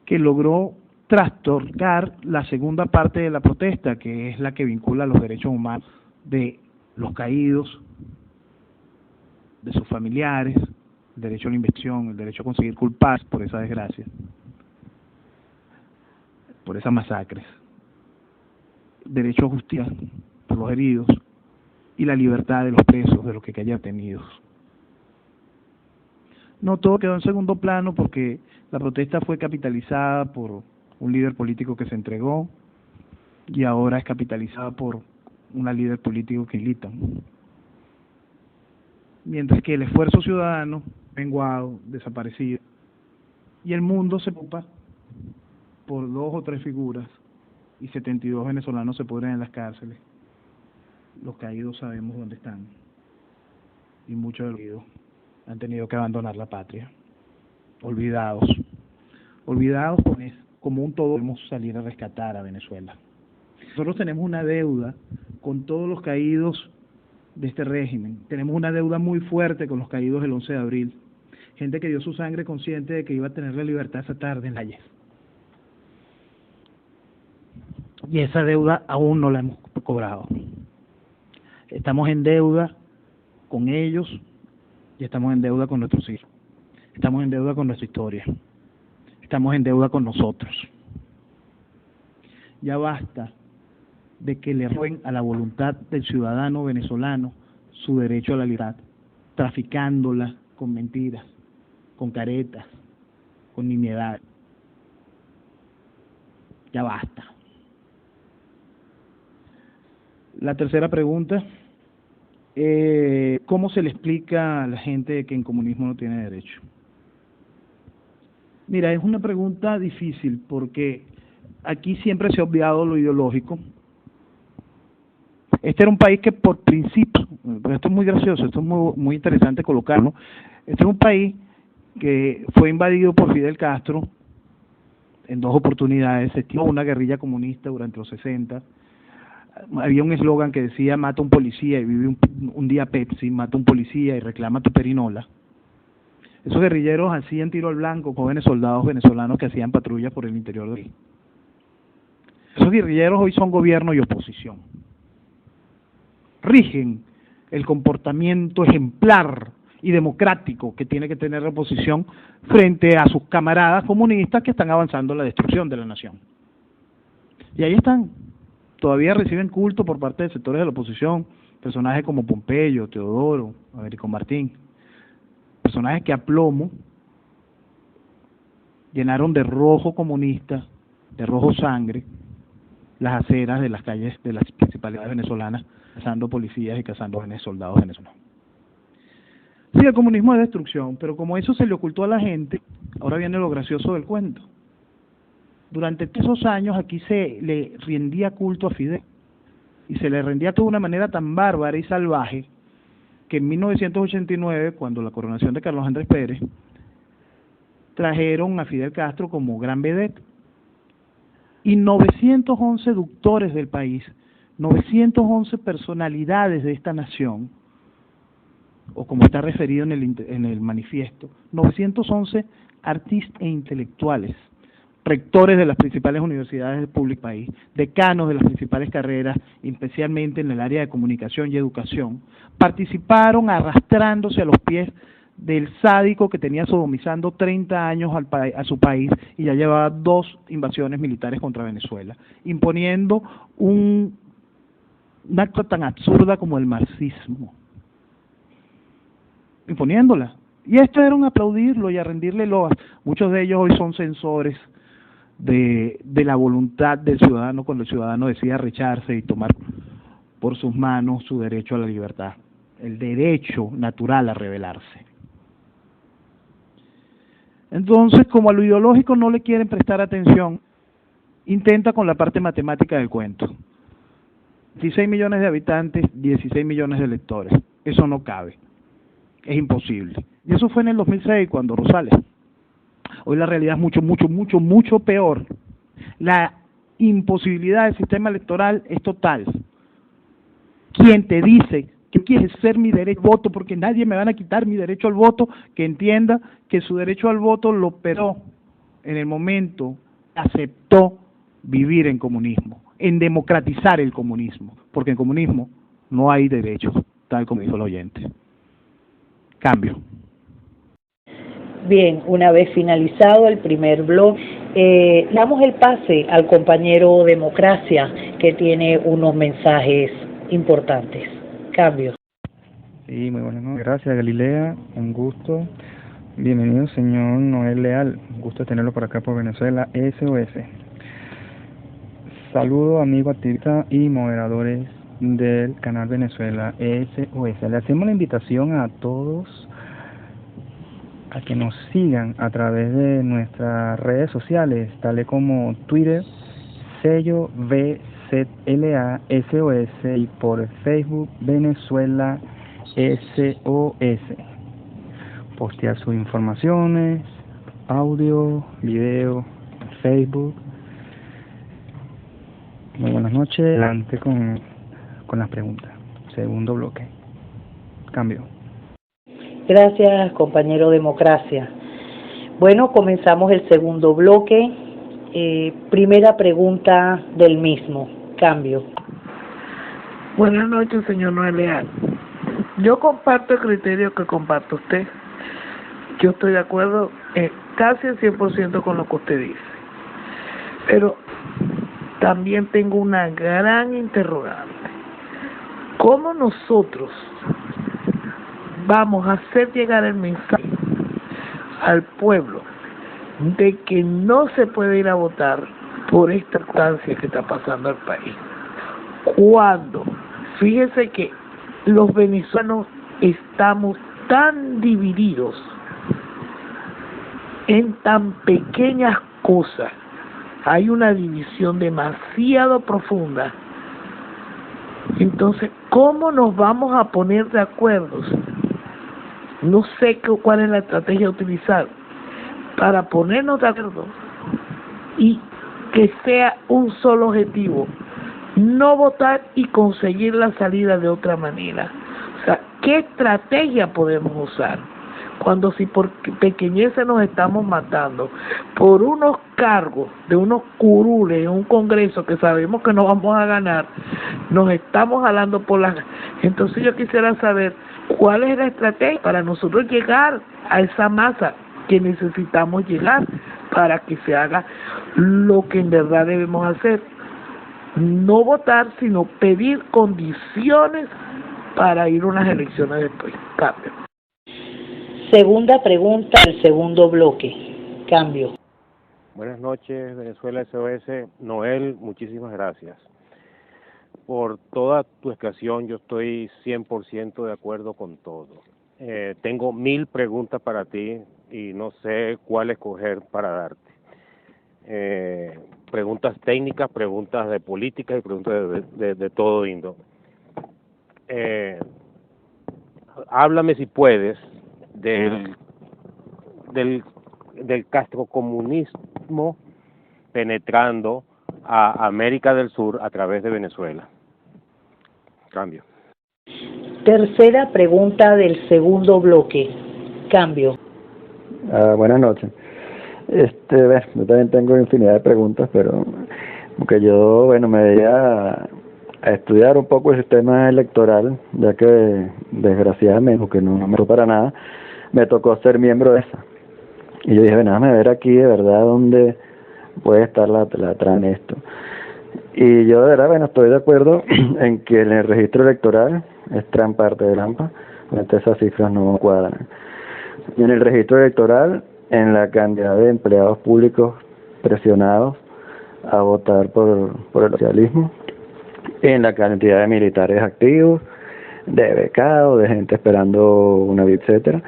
que logró trastornar la segunda parte de la protesta, que es la que vincula los derechos humanos de los caídos, de sus familiares, el derecho a la investigación, el derecho a conseguir culpables por esa desgracia, por esas masacres, derecho a justicia por los heridos y la libertad de los presos, de los que hayan detenidos. No todo quedó en segundo plano porque la protesta fue capitalizada por un líder político que se entregó y ahora es capitalizada por una líder político que militan. Mientras que el esfuerzo ciudadano, menguado, desaparecido, y el mundo se ocupa por 2 o 3 figuras y 72 venezolanos se pudren en las cárceles. Los caídos sabemos dónde están y muchos de los caídos han tenido que abandonar la patria, olvidados pues, como un todo debemos salir a rescatar a Venezuela. Nosotros tenemos una deuda con todos los caídos de este régimen. Tenemos una deuda muy fuerte con los caídos del 11 de abril. Gente que dio su sangre consciente de que iba a tener la libertad esa tarde en la calle. Y esa deuda aún no la hemos cobrado. Estamos en deuda con ellos y estamos en deuda con nuestros hijos. Estamos en deuda con nuestra historia. Estamos en deuda con nosotros. Ya basta de que le roben a la voluntad del ciudadano venezolano su derecho a la libertad, traficándola con mentiras, con caretas, con nimiedad. Ya basta. La tercera pregunta, ¿cómo se le explica a la gente que en comunismo no tiene derecho? Mira, es una pregunta difícil porque aquí siempre se ha obviado lo ideológico. Este era un país que por principio, esto es muy gracioso, esto es muy interesante colocarlo, este es un país que fue invadido por Fidel Castro en 2 oportunidades, se estimó una guerrilla comunista durante los 60, había un eslogan que decía mata a un policía y vive un día Pepsi, mata a un policía y reclama tu perinola. Esos guerrilleros hacían tiro al blanco, jóvenes soldados venezolanos que hacían patrullas por el interior del país. Esos guerrilleros hoy son gobierno y oposición. Rigen el comportamiento ejemplar y democrático que tiene que tener la oposición frente a sus camaradas comunistas que están avanzando en la destrucción de la nación. Y ahí están. Todavía reciben culto por parte de sectores de la oposición, personajes como Pompeyo, Teodoro, Américo Martín, personajes que a plomo llenaron de rojo comunista, de rojo sangre, las aceras de las calles de las principales venezolanas, cazando policías y cazando soldados venezolanos. Sí, el comunismo es destrucción, pero como eso se le ocultó a la gente, ahora viene lo gracioso del cuento. Durante esos años aquí se le rendía culto a Fidel, y se le rendía de una manera tan bárbara y salvaje, que en 1989, cuando la coronación de Carlos Andrés Pérez, trajeron a Fidel Castro como gran vedette, y 911 doctores del país, 911 personalidades de esta nación, o como está referido en el manifiesto, 911 artistas e intelectuales, rectores de las principales universidades del público país, decanos de las principales carreras, especialmente en el área de comunicación y educación, participaron arrastrándose a los pies del sádico que tenía sodomizando 30 años a su país y ya llevaba 2 invasiones militares contra Venezuela, imponiendo un acto tan absurda como el marxismo, imponiéndola. Y esto era un aplaudirlo y a rendirle loas. Muchos de ellos hoy son censores de la voluntad del ciudadano cuando el ciudadano decide arrecharse y tomar por sus manos su derecho a la libertad, el derecho natural a rebelarse. Entonces, como a lo ideológico no le quieren prestar atención, intenta con la parte matemática del cuento. 16 millones de habitantes, 16 millones de electores. Eso no cabe. Es imposible. Y eso fue en el 2006 cuando Rosales. Hoy la realidad es mucho peor. La imposibilidad del sistema electoral es total. ¿Quién te dice que quiere ejercer mi derecho al voto porque nadie me van a quitar mi derecho al voto? Que entienda que su derecho al voto lo perdió en el momento que aceptó vivir en comunismo, en democratizar el comunismo, porque en comunismo no hay derechos, tal como dijo el oyente. Cambio.
Bien, una vez finalizado el primer blog, damos el pase al compañero Democracia, que tiene unos mensajes importantes. Cambio.
Sí, muy buenas noches. Gracias, Galilea. Un gusto. Bienvenido, señor Noel Leal. Un gusto tenerlo por acá por Venezuela SOS. Saludo, amigo activista y moderadores del canal Venezuela SOS. Le hacemos la invitación a todos a que nos sigan a través de nuestras redes sociales, tales como Twitter, sello VZLA SOS, y por Facebook Venezuela SOS. Postear sus informaciones, audio, video, Facebook. Muy buenas noches. Adelante con con las preguntas. Segundo bloque. Cambio.
Gracias, compañero Democracia. Bueno, comenzamos el segundo bloque. Primera pregunta del mismo. Cambio.
Buenas noches, señor Noel Leal. Yo comparto el criterio que comparte usted. Yo estoy de acuerdo casi al 100% con lo que usted dice. Pero también tengo una gran interrogante. ¿Cómo nosotros vamos a hacer llegar el mensaje al pueblo de que no se puede ir a votar por esta circunstancia que está pasando al país? Cuando, fíjese que los venezolanos estamos tan divididos en tan pequeñas cosas, hay una división demasiado profunda. Entonces, ¿cómo nos vamos a poner de acuerdo? No sé cuál es la estrategia a utilizar para ponernos de acuerdo y que sea un solo objetivo, no votar y conseguir la salida de otra manera. O sea, ¿qué estrategia podemos usar? Cuando si por pequeñeces nos estamos matando por unos cargos de unos curules en un congreso que sabemos que no vamos a ganar, nos estamos jalando por las... Entonces yo quisiera saber cuál es la estrategia para nosotros llegar a esa masa que necesitamos llegar para que se haga lo que en verdad debemos hacer. No votar, sino pedir condiciones para ir a unas elecciones después. Cambio.
Segunda pregunta del segundo bloque. Cambio.
Buenas noches, Venezuela SOS. Noel, muchísimas gracias por toda tu explicación. Yo estoy 100% de acuerdo con todo. Tengo 1000 preguntas para ti y no sé cuál escoger para darte. Preguntas técnicas, preguntas de política y preguntas de todo índole. Háblame si puedes del castrocomunismo penetrando a América del Sur a través de Venezuela. Cambio.
Tercera pregunta del segundo bloque. Cambio.
Buenas noches. Bueno, yo también tengo infinidad de preguntas, pero porque yo, bueno, me dediqué a estudiar un poco el sistema electoral, ya que desgraciadamente, porque no me tocó para nada, me tocó ser miembro de esa. Y yo dije, bueno, déjame ver aquí de verdad dónde puede estar la trama en esto. Y yo de verdad, bueno, estoy de acuerdo en que en el registro electoral es parte de trampa, esas cifras no cuadran. Y en el registro electoral, en la cantidad de empleados públicos presionados a votar por el socialismo, en la cantidad de militares activos, de becados, de gente esperando una vida, etcétera.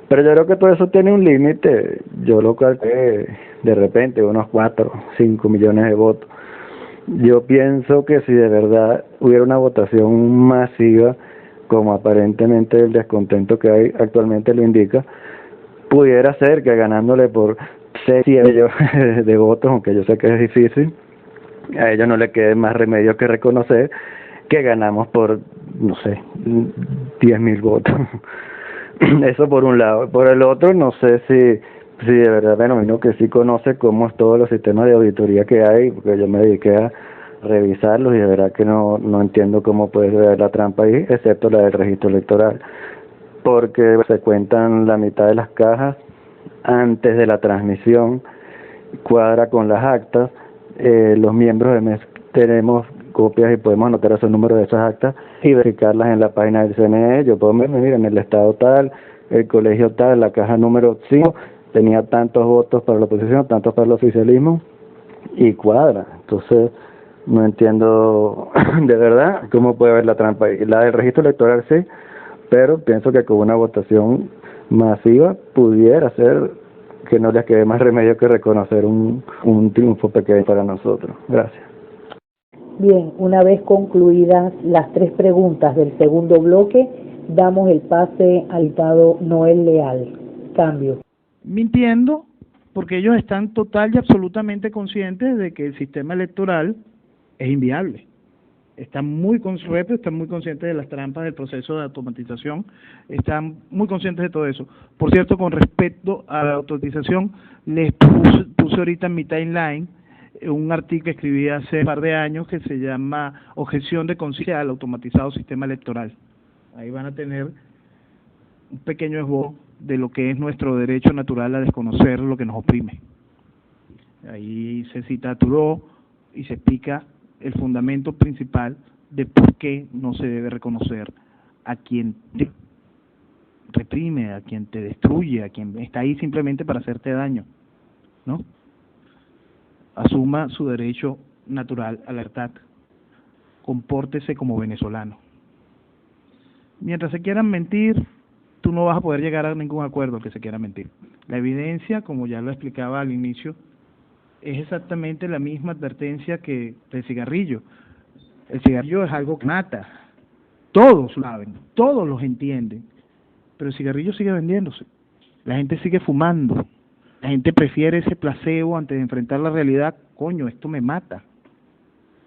Pero yo creo que todo eso tiene un límite. Yo lo calculé de repente unos 4 o 5 millones de votos. Yo pienso que si de verdad hubiera una votación masiva, como aparentemente el descontento que hay actualmente lo indica, pudiera ser que ganándole por 6 millones de votos, aunque yo sé que es difícil, a ellos no le quede más remedio que reconocer que ganamos por, no sé, 10.000 votos. Eso por un lado. Por el otro, no sé si de verdad, bueno, que sí conoce cómo es todos los sistemas de auditoría que hay, porque yo me dediqué a revisarlos y de verdad que no entiendo cómo puede ser la trampa ahí, excepto la del registro electoral, porque se cuentan la mitad de las cajas antes de la transmisión, cuadra con las actas, los miembros de MES tenemos copias y podemos anotar esos números de esas actas y verificarlas en la página del CNE. Yo puedo ver, mira, en el estado tal, el colegio tal, la caja número 5 tenía tantos votos para la oposición, tantos para el oficialismo, y cuadra. Entonces, no entiendo de verdad cómo puede haber la trampa ahí. La del registro electoral sí, pero pienso que con una votación masiva pudiera ser que no les quede más remedio que reconocer un triunfo pequeño para nosotros. Gracias.
Bien, una vez concluidas las 3 preguntas del segundo bloque, damos el pase al diputado Noel Leal. Cambio.
Mintiendo, porque ellos están total y absolutamente conscientes de que el sistema electoral es inviable. están muy conscientes de las trampas del proceso de automatización, están muy conscientes de todo eso. Por cierto, con respecto a la automatización, les puse ahorita en mi timeline un artículo que escribí hace un par de años que se llama Objeción de conciencia al automatizado sistema electoral. Ahí van a tener un pequeño esbozo de lo que es nuestro derecho natural a desconocer lo que nos oprime. Ahí se cita a Thoreau y se explica el fundamento principal de por qué no se debe reconocer a quien te reprime, a quien te destruye, a quien está ahí simplemente para hacerte daño, ¿no? Asuma su derecho natural a la libertad. Compórtese como venezolano. Mientras se quieran mentir, tú no vas a poder llegar a ningún acuerdo que se quiera mentir. La evidencia, como ya lo explicaba al inicio, es exactamente la misma advertencia que del cigarrillo. El cigarrillo es algo que mata. Todos lo saben, todos los entienden, pero el cigarrillo sigue vendiéndose. La gente sigue fumando. La gente prefiere ese placebo antes de enfrentar la realidad. Coño, esto me mata.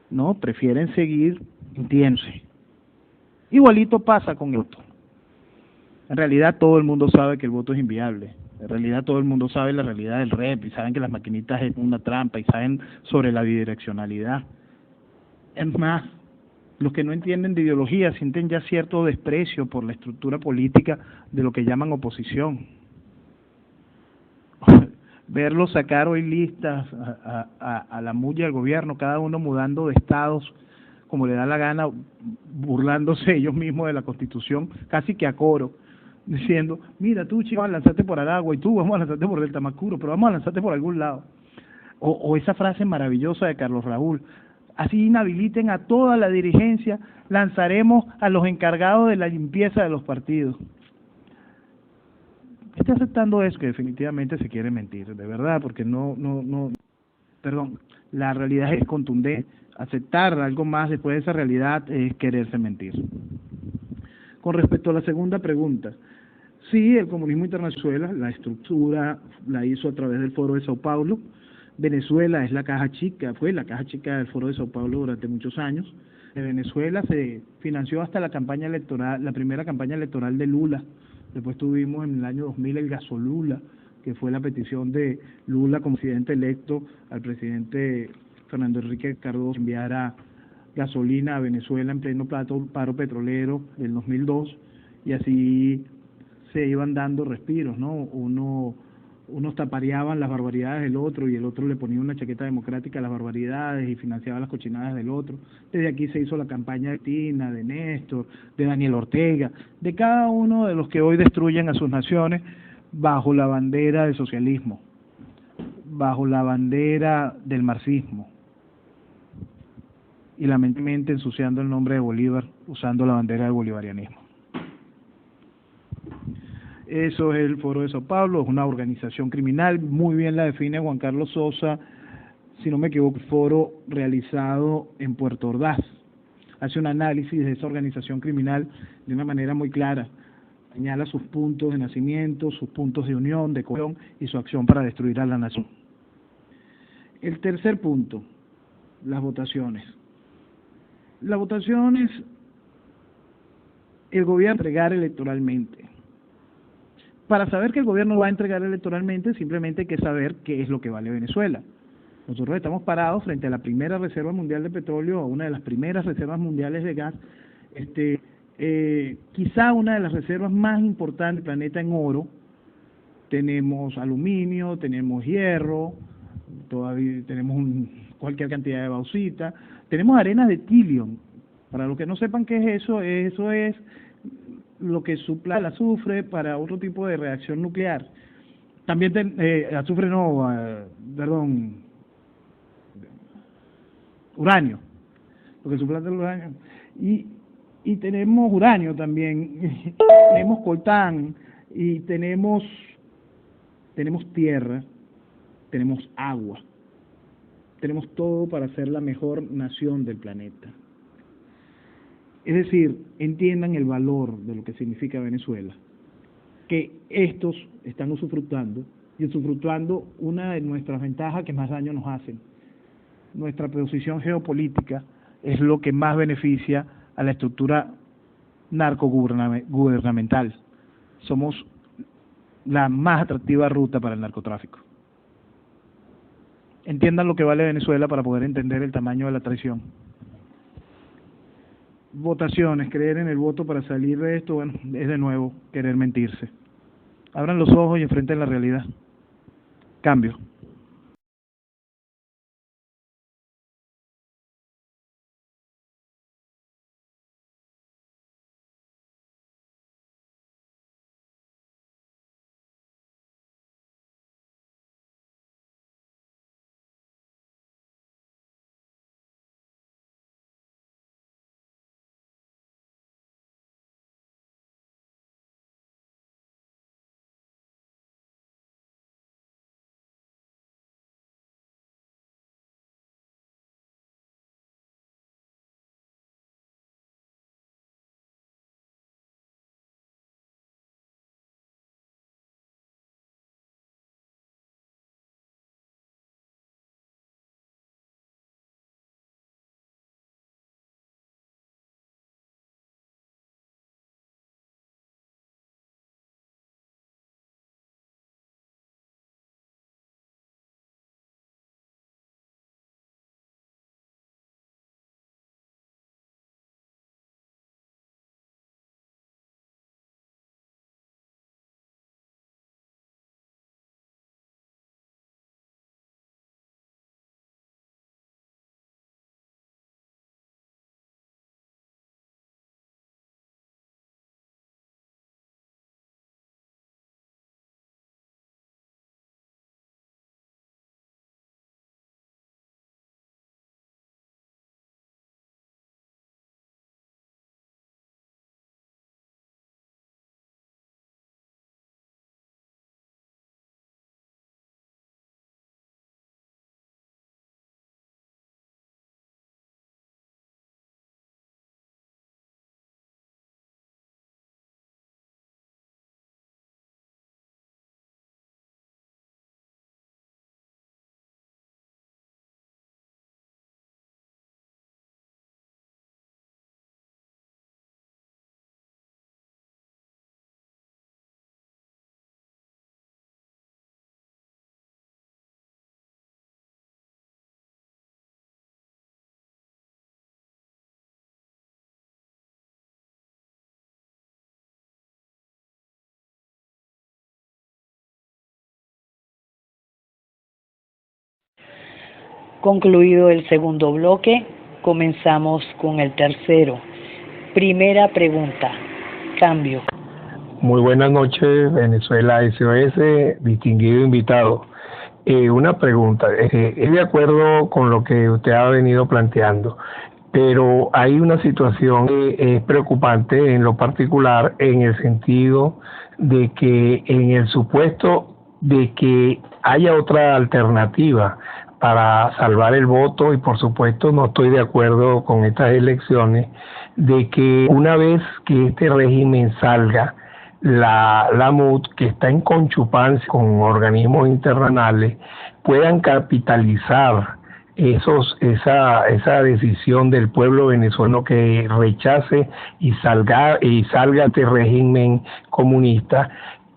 No, prefieren seguir mintiéndose. Igualito pasa con el voto. En realidad todo el mundo sabe que el voto es inviable. En realidad todo el mundo sabe la realidad del rep y saben que las maquinitas es una trampa y saben sobre la bidireccionalidad. Es más, los que no entienden de ideología sienten ya cierto desprecio por la estructura política de lo que llaman oposición. Verlos sacar hoy listas a la mulla del gobierno, cada uno mudando de estados como le da la gana, burlándose ellos mismos de la Constitución, casi que a coro, diciendo, mira tú chico, vamos a lanzarte por Aragua y tú vamos a lanzarte por el Tamacuro, pero vamos a lanzarte por algún lado. O esa frase maravillosa de Carlos Raúl, así inhabiliten a toda la dirigencia, lanzaremos a los encargados de la limpieza de los partidos. Está aceptando eso, que definitivamente se quiere mentir, de verdad, porque la realidad es contundente. Aceptar algo más después de esa realidad es quererse mentir. Con respecto a la segunda pregunta, sí, el comunismo internacional, la estructura la hizo a través del Foro de Sao Paulo. Venezuela es la caja chica, fue la caja chica del Foro de Sao Paulo durante muchos años. En Venezuela se financió hasta la campaña electoral, la primera campaña electoral de Lula. Después tuvimos en el año 2000 el Gasolula, que fue la petición de Lula como presidente electo al presidente Fernando Enrique Cardoso enviara gasolina a Venezuela en pleno paro petrolero del 2002, y así se iban dando respiros, ¿no? Unos tapareaban las barbaridades del otro y el otro le ponía una chaqueta democrática a las barbaridades y financiaba las cochinadas del otro. Desde aquí se hizo la campaña de Tina, de Néstor, de Daniel Ortega, de cada uno de los que hoy destruyen a sus naciones bajo la bandera del socialismo, bajo la bandera del marxismo y lamentablemente ensuciando el nombre de Bolívar usando la bandera del bolivarianismo. Eso es el Foro de Sao Paulo, es una organización criminal, muy bien la define Juan Carlos Sosa, si no me equivoco, foro realizado en Puerto Ordaz. Hace un análisis de esa organización criminal de una manera muy clara, señala sus puntos de nacimiento, sus puntos de unión, de cohesión y su acción para destruir a la nación. El tercer punto, las votaciones. Las votaciones, el gobierno entregar electoralmente. Para saber que el gobierno va a entregar electoralmente, simplemente hay que saber qué es lo que vale Venezuela. Nosotros estamos parados frente a la primera reserva mundial de petróleo, a una de las primeras reservas mundiales de gas, quizá una de las reservas más importantes del planeta en oro. Tenemos aluminio, tenemos hierro, todavía tenemos cualquier cantidad de bauxita, tenemos arenas de tilion. Para los que no sepan qué es eso es lo que supla el azufre para otro tipo de reacción nuclear. También uranio, lo que suplanta el uranio. Y tenemos uranio también, tenemos coltán, y tenemos tierra, tenemos agua, tenemos todo para ser la mejor nación del planeta. Es decir, entiendan el valor de lo que significa Venezuela, que estos están usufructuando una de nuestras ventajas que más daño nos hacen, nuestra posición geopolítica es lo que más beneficia a la estructura narcogubernamental. Somos la más atractiva ruta para el narcotráfico. Entiendan lo que vale Venezuela para poder entender el tamaño de la traición. Votaciones, creer en el voto para salir de esto, bueno, es de nuevo querer mentirse. Abran los ojos y enfrenten la realidad. Cambio.
Concluido el segundo bloque, comenzamos con el tercero. Primera pregunta. Cambio.
Muy buenas noches, Venezuela SOS, distinguido invitado. Una pregunta, es de acuerdo con lo que usted ha venido planteando, pero hay una situación que es preocupante en lo particular en el sentido de que en el supuesto de que haya otra alternativa para salvar el voto, y por supuesto no estoy de acuerdo con estas elecciones, de que una vez que este régimen salga, la MUD, que está en conchupancia con organismos internacionales, puedan capitalizar esa decisión del pueblo venezolano que rechace y salga este régimen comunista.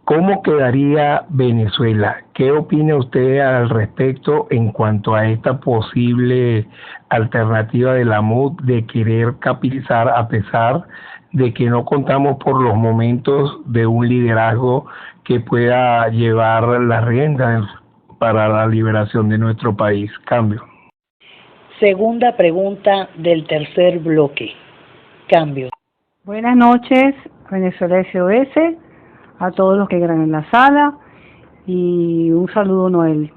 ¿Cómo quedaría Venezuela? ¿Qué opina usted al respecto en cuanto a esta posible alternativa de la MUD de querer capitalizar, a pesar de que no contamos por los momentos de un liderazgo que pueda llevar las riendas para la liberación de nuestro país? Cambio.
Segunda pregunta del tercer bloque. Cambio.
Buenas noches, Venezuela SOS, a todos los que quedan en la sala, y un saludo, Noel.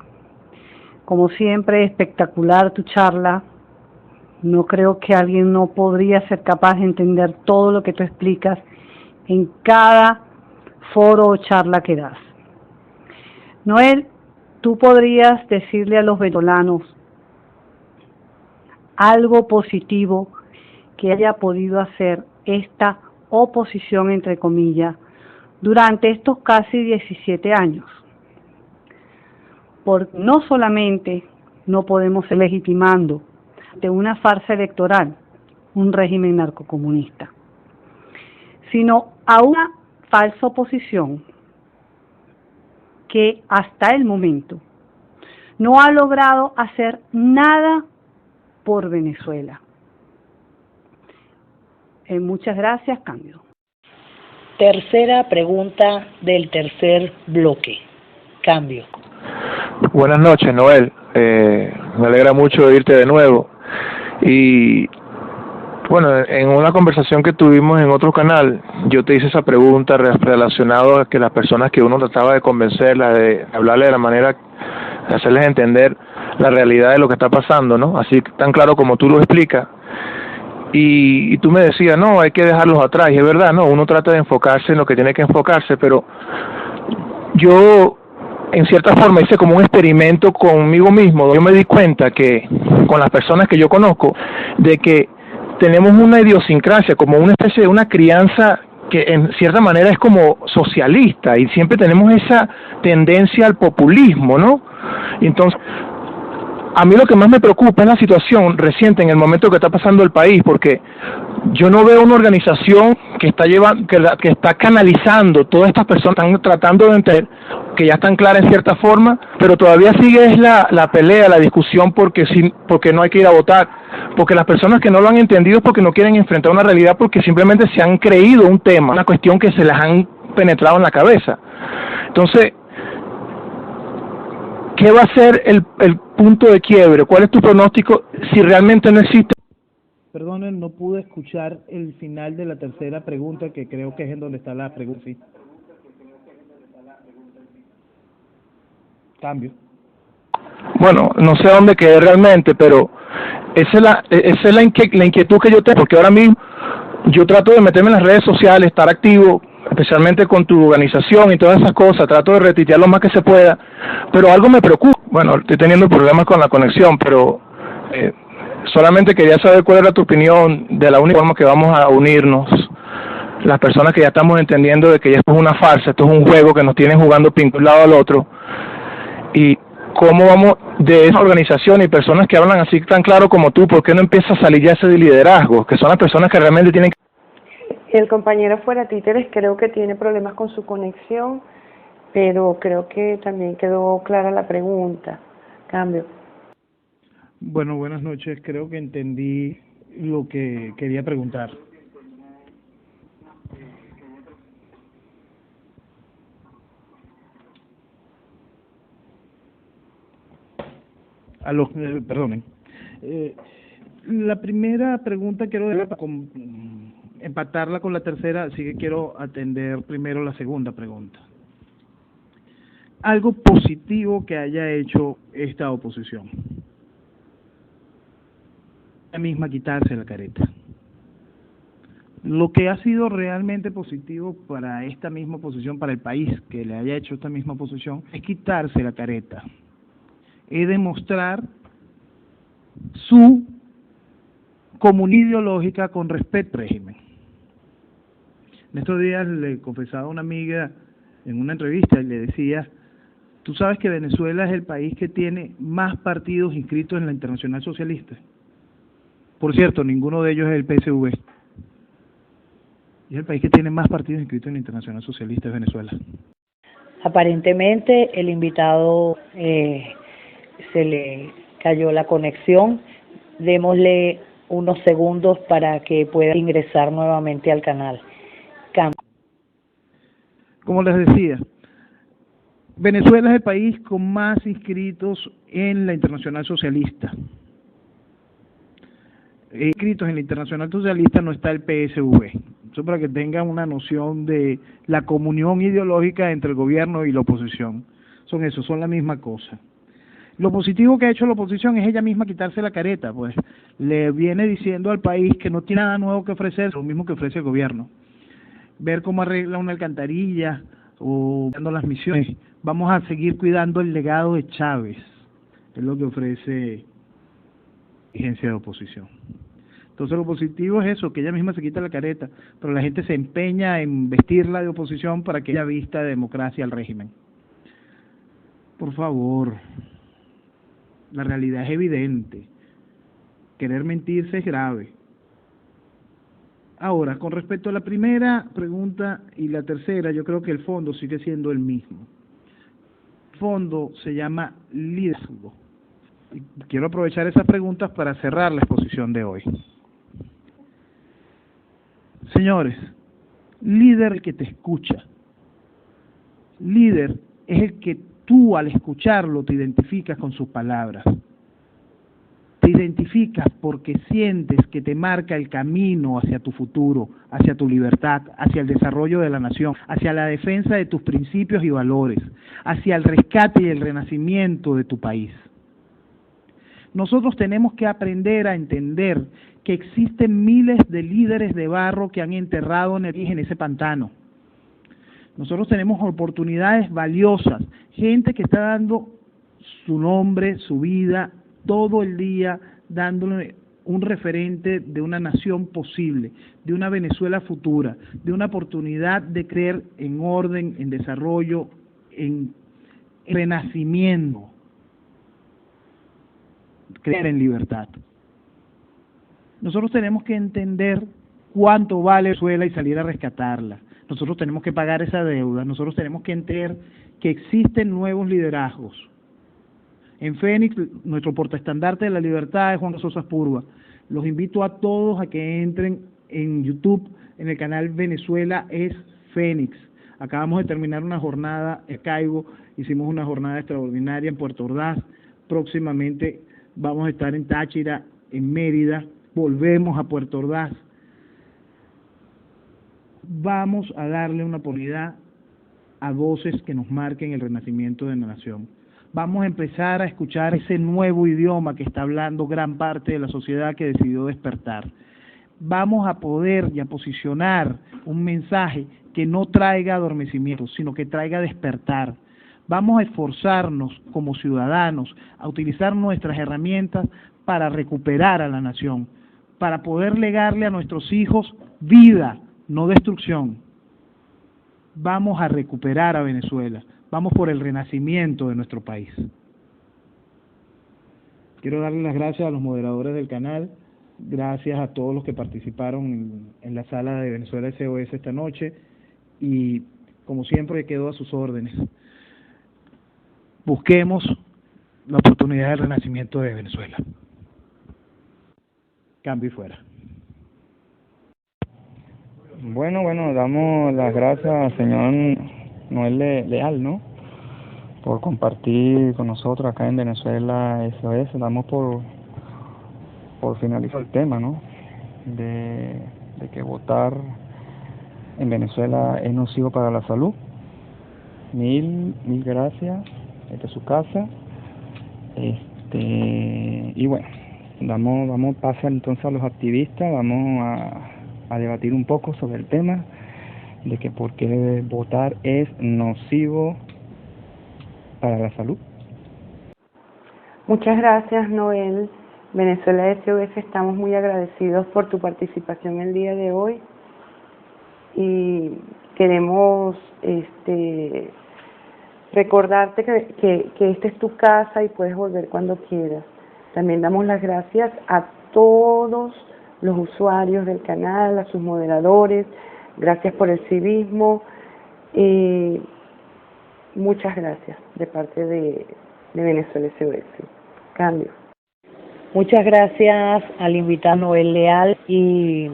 Como siempre, espectacular tu charla. No creo que alguien no podría ser capaz de entender todo lo que tú explicas en cada foro o charla que das. Noel, tú podrías decirle a los venezolanos algo positivo que haya podido hacer esta oposición, entre comillas, durante estos casi 17 años. Porque no solamente no podemos ir legitimando de una farsa electoral, un régimen narcocomunista, sino a una falsa oposición que hasta el momento no ha logrado hacer nada por Venezuela. Muchas gracias, cambio.
Tercera pregunta del tercer bloque. Cambio.
Buenas noches, Noel. Me alegra mucho oírte de nuevo. Y bueno, en una conversación que tuvimos en otro canal, yo te hice esa pregunta relacionada a que las personas que uno trataba de convencerlas, de hablarle de la manera, de hacerles entender la realidad de lo que está pasando, ¿no? Así tan claro como tú lo explicas. Y tú me decías, no, hay que dejarlos atrás, y es verdad, no, uno trata de enfocarse en lo que tiene que enfocarse, pero yo en cierta forma hice como un experimento conmigo mismo. Yo me di cuenta que con las personas que yo conozco, de que tenemos una idiosincrasia, como una especie de una crianza que en cierta manera es como socialista, y siempre tenemos esa tendencia al populismo, ¿no? Y entonces, a mí lo que más me preocupa es la situación reciente en el momento que está pasando el país, porque yo no veo una organización que está llevando, que está canalizando todas estas personas, están tratando de entender, que ya están claras en cierta forma, pero todavía sigue es la pelea, la discusión porque no hay que ir a votar, porque las personas que no lo han entendido es porque no quieren enfrentar una realidad, porque simplemente se han creído un tema, una cuestión que se les han penetrado en la cabeza. Entonces, ¿qué va a ser el punto de quiebre? ¿Cuál es tu pronóstico si realmente no existe?
Perdonen, no pude escuchar el final de la tercera pregunta, que creo que es en donde está la pregunta. Sí. Cambio.
Bueno, no sé a dónde quedé realmente, pero esa es la inquietud que yo tengo, porque ahora mismo yo trato de meterme en las redes sociales, estar activo, especialmente con tu organización y todas esas cosas, trato de retuitear lo más que se pueda, pero algo me preocupa. Bueno, estoy teniendo problemas con la conexión, pero solamente quería saber cuál era tu opinión de la única forma que vamos a unirnos, las personas que ya estamos entendiendo de que ya esto es una farsa, esto es un juego que nos tienen jugando ping de un lado al otro, y cómo vamos de esa organización y personas que hablan así tan claro como tú, ¿por qué no empieza a salir ya ese liderazgo? Que son las personas que realmente tienen que...
El compañero fuera títeres creo que tiene problemas con su conexión, pero creo que también quedó clara la pregunta. Cambio.
Bueno, buenas noches. Creo que entendí lo que quería preguntar. Perdonen. La primera pregunta quiero empatarla con la tercera, así que quiero atender primero la segunda pregunta. Algo positivo que haya hecho esta oposición. La misma quitarse la careta. Lo que ha sido realmente positivo para esta misma oposición, para el país que le haya hecho esta misma oposición, es quitarse la careta. Es demostrar su comunidad ideológica con respecto al régimen. En estos días le confesaba a una amiga en una entrevista y le decía, tú sabes que Venezuela es el país que tiene más partidos inscritos en la Internacional Socialista. Por cierto, ninguno de ellos es el PSV. Y es el país que tiene más partidos inscritos en la Internacional Socialista de Venezuela.
Aparentemente el invitado se le cayó la conexión. Démosle unos segundos para que pueda ingresar nuevamente al canal.
Como les decía, Venezuela es el país con más inscritos en la Internacional Socialista. Inscritos en la Internacional Socialista no está el PSV. Eso para que tengan una noción de la comunión ideológica entre el gobierno y la oposición. Son la misma cosa. Lo positivo que ha hecho la oposición es ella misma quitarse la careta, pues le viene diciendo al país que no tiene nada nuevo que ofrecer, lo mismo que ofrece el gobierno. Ver cómo arregla una alcantarilla o dando las misiones. Vamos a seguir cuidando el legado de Chávez, es lo que ofrece la agencia de oposición. Entonces lo positivo es eso, que ella misma se quita la careta, pero la gente se empeña en vestirla de oposición para que ella vista de democracia al régimen. Por favor, la realidad es evidente, querer mentirse es grave. Ahora, con respecto a la primera pregunta y la tercera, yo creo que el fondo sigue siendo el mismo. El fondo se llama liderazgo. Y quiero aprovechar esas preguntas para cerrar la exposición de hoy. Señores, líder es el que te escucha. Líder es el que tú al escucharlo te identificas con sus palabras. Te identificas porque sientes que te marca el camino hacia tu futuro, hacia tu libertad, hacia el desarrollo de la nación, hacia la defensa de tus principios y valores, hacia el rescate y el renacimiento de tu país. Nosotros tenemos que aprender a entender que existen miles de líderes de barro que han enterrado en ese pantano. Nosotros tenemos oportunidades valiosas, gente que está dando su nombre, su vida, todo el día dándole un referente de una nación posible, de una Venezuela futura, de una oportunidad de creer en orden, en desarrollo, en renacimiento, creer en libertad. Nosotros tenemos que entender cuánto vale Venezuela y salir a rescatarla. Nosotros tenemos que pagar esa deuda, nosotros tenemos que entender que existen nuevos liderazgos. En Fénix, nuestro portaestandarte de la libertad es Juan Sosa Purba. Los invito a todos a que entren en YouTube, en el canal Venezuela es Fénix. Acabamos de terminar una jornada en Caibo, hicimos una jornada extraordinaria en Puerto Ordaz. Próximamente vamos a estar en Táchira, en Mérida, volvemos a Puerto Ordaz. Vamos a darle una oportunidad a voces que nos marquen el renacimiento de la nación. Vamos a empezar a escuchar ese nuevo idioma que está hablando gran parte de la sociedad que decidió despertar. Vamos a poder y a posicionar un mensaje que no traiga adormecimiento, sino que traiga despertar. Vamos a esforzarnos como ciudadanos a utilizar nuestras herramientas para recuperar a la nación, para poder legarle a nuestros hijos vida, no destrucción. Vamos a recuperar a Venezuela. Vamos por el renacimiento de nuestro país. Quiero darle las gracias a los moderadores del canal, gracias a todos los que participaron en la sala de Venezuela SOS esta noche y, como siempre, quedo a sus órdenes. Busquemos la oportunidad del renacimiento de Venezuela. Cambio y fuera.
Bueno, damos las gracias al señor Noel Leal, ¿no? Por compartir con nosotros acá en Venezuela SOS. Damos por finalizar el tema, ¿no? De que votar en Venezuela es nocivo para la salud. Mil gracias desde su casa. Y bueno, damos paso entonces a los activistas. Vamos a debatir un poco sobre el tema de que por qué votar es nocivo para la salud.
Muchas gracias, Noel. Venezuela SOS, estamos muy agradecidos por tu participación el día de hoy y queremos recordarte que esta es tu casa y puedes volver cuando quieras. También damos las gracias a todos los usuarios del canal, a sus moderadores. Gracias por el civismo. Muchas gracias de parte de Venezuela SOS. Cambio.
Muchas gracias al invitado Noel Leal y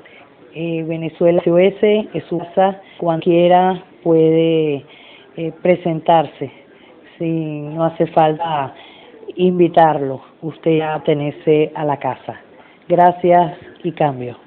Venezuela SOS es su casa. Cualquiera puede presentarse. Si no hace falta invitarlo, usted a tenerse a la casa. Gracias y cambio.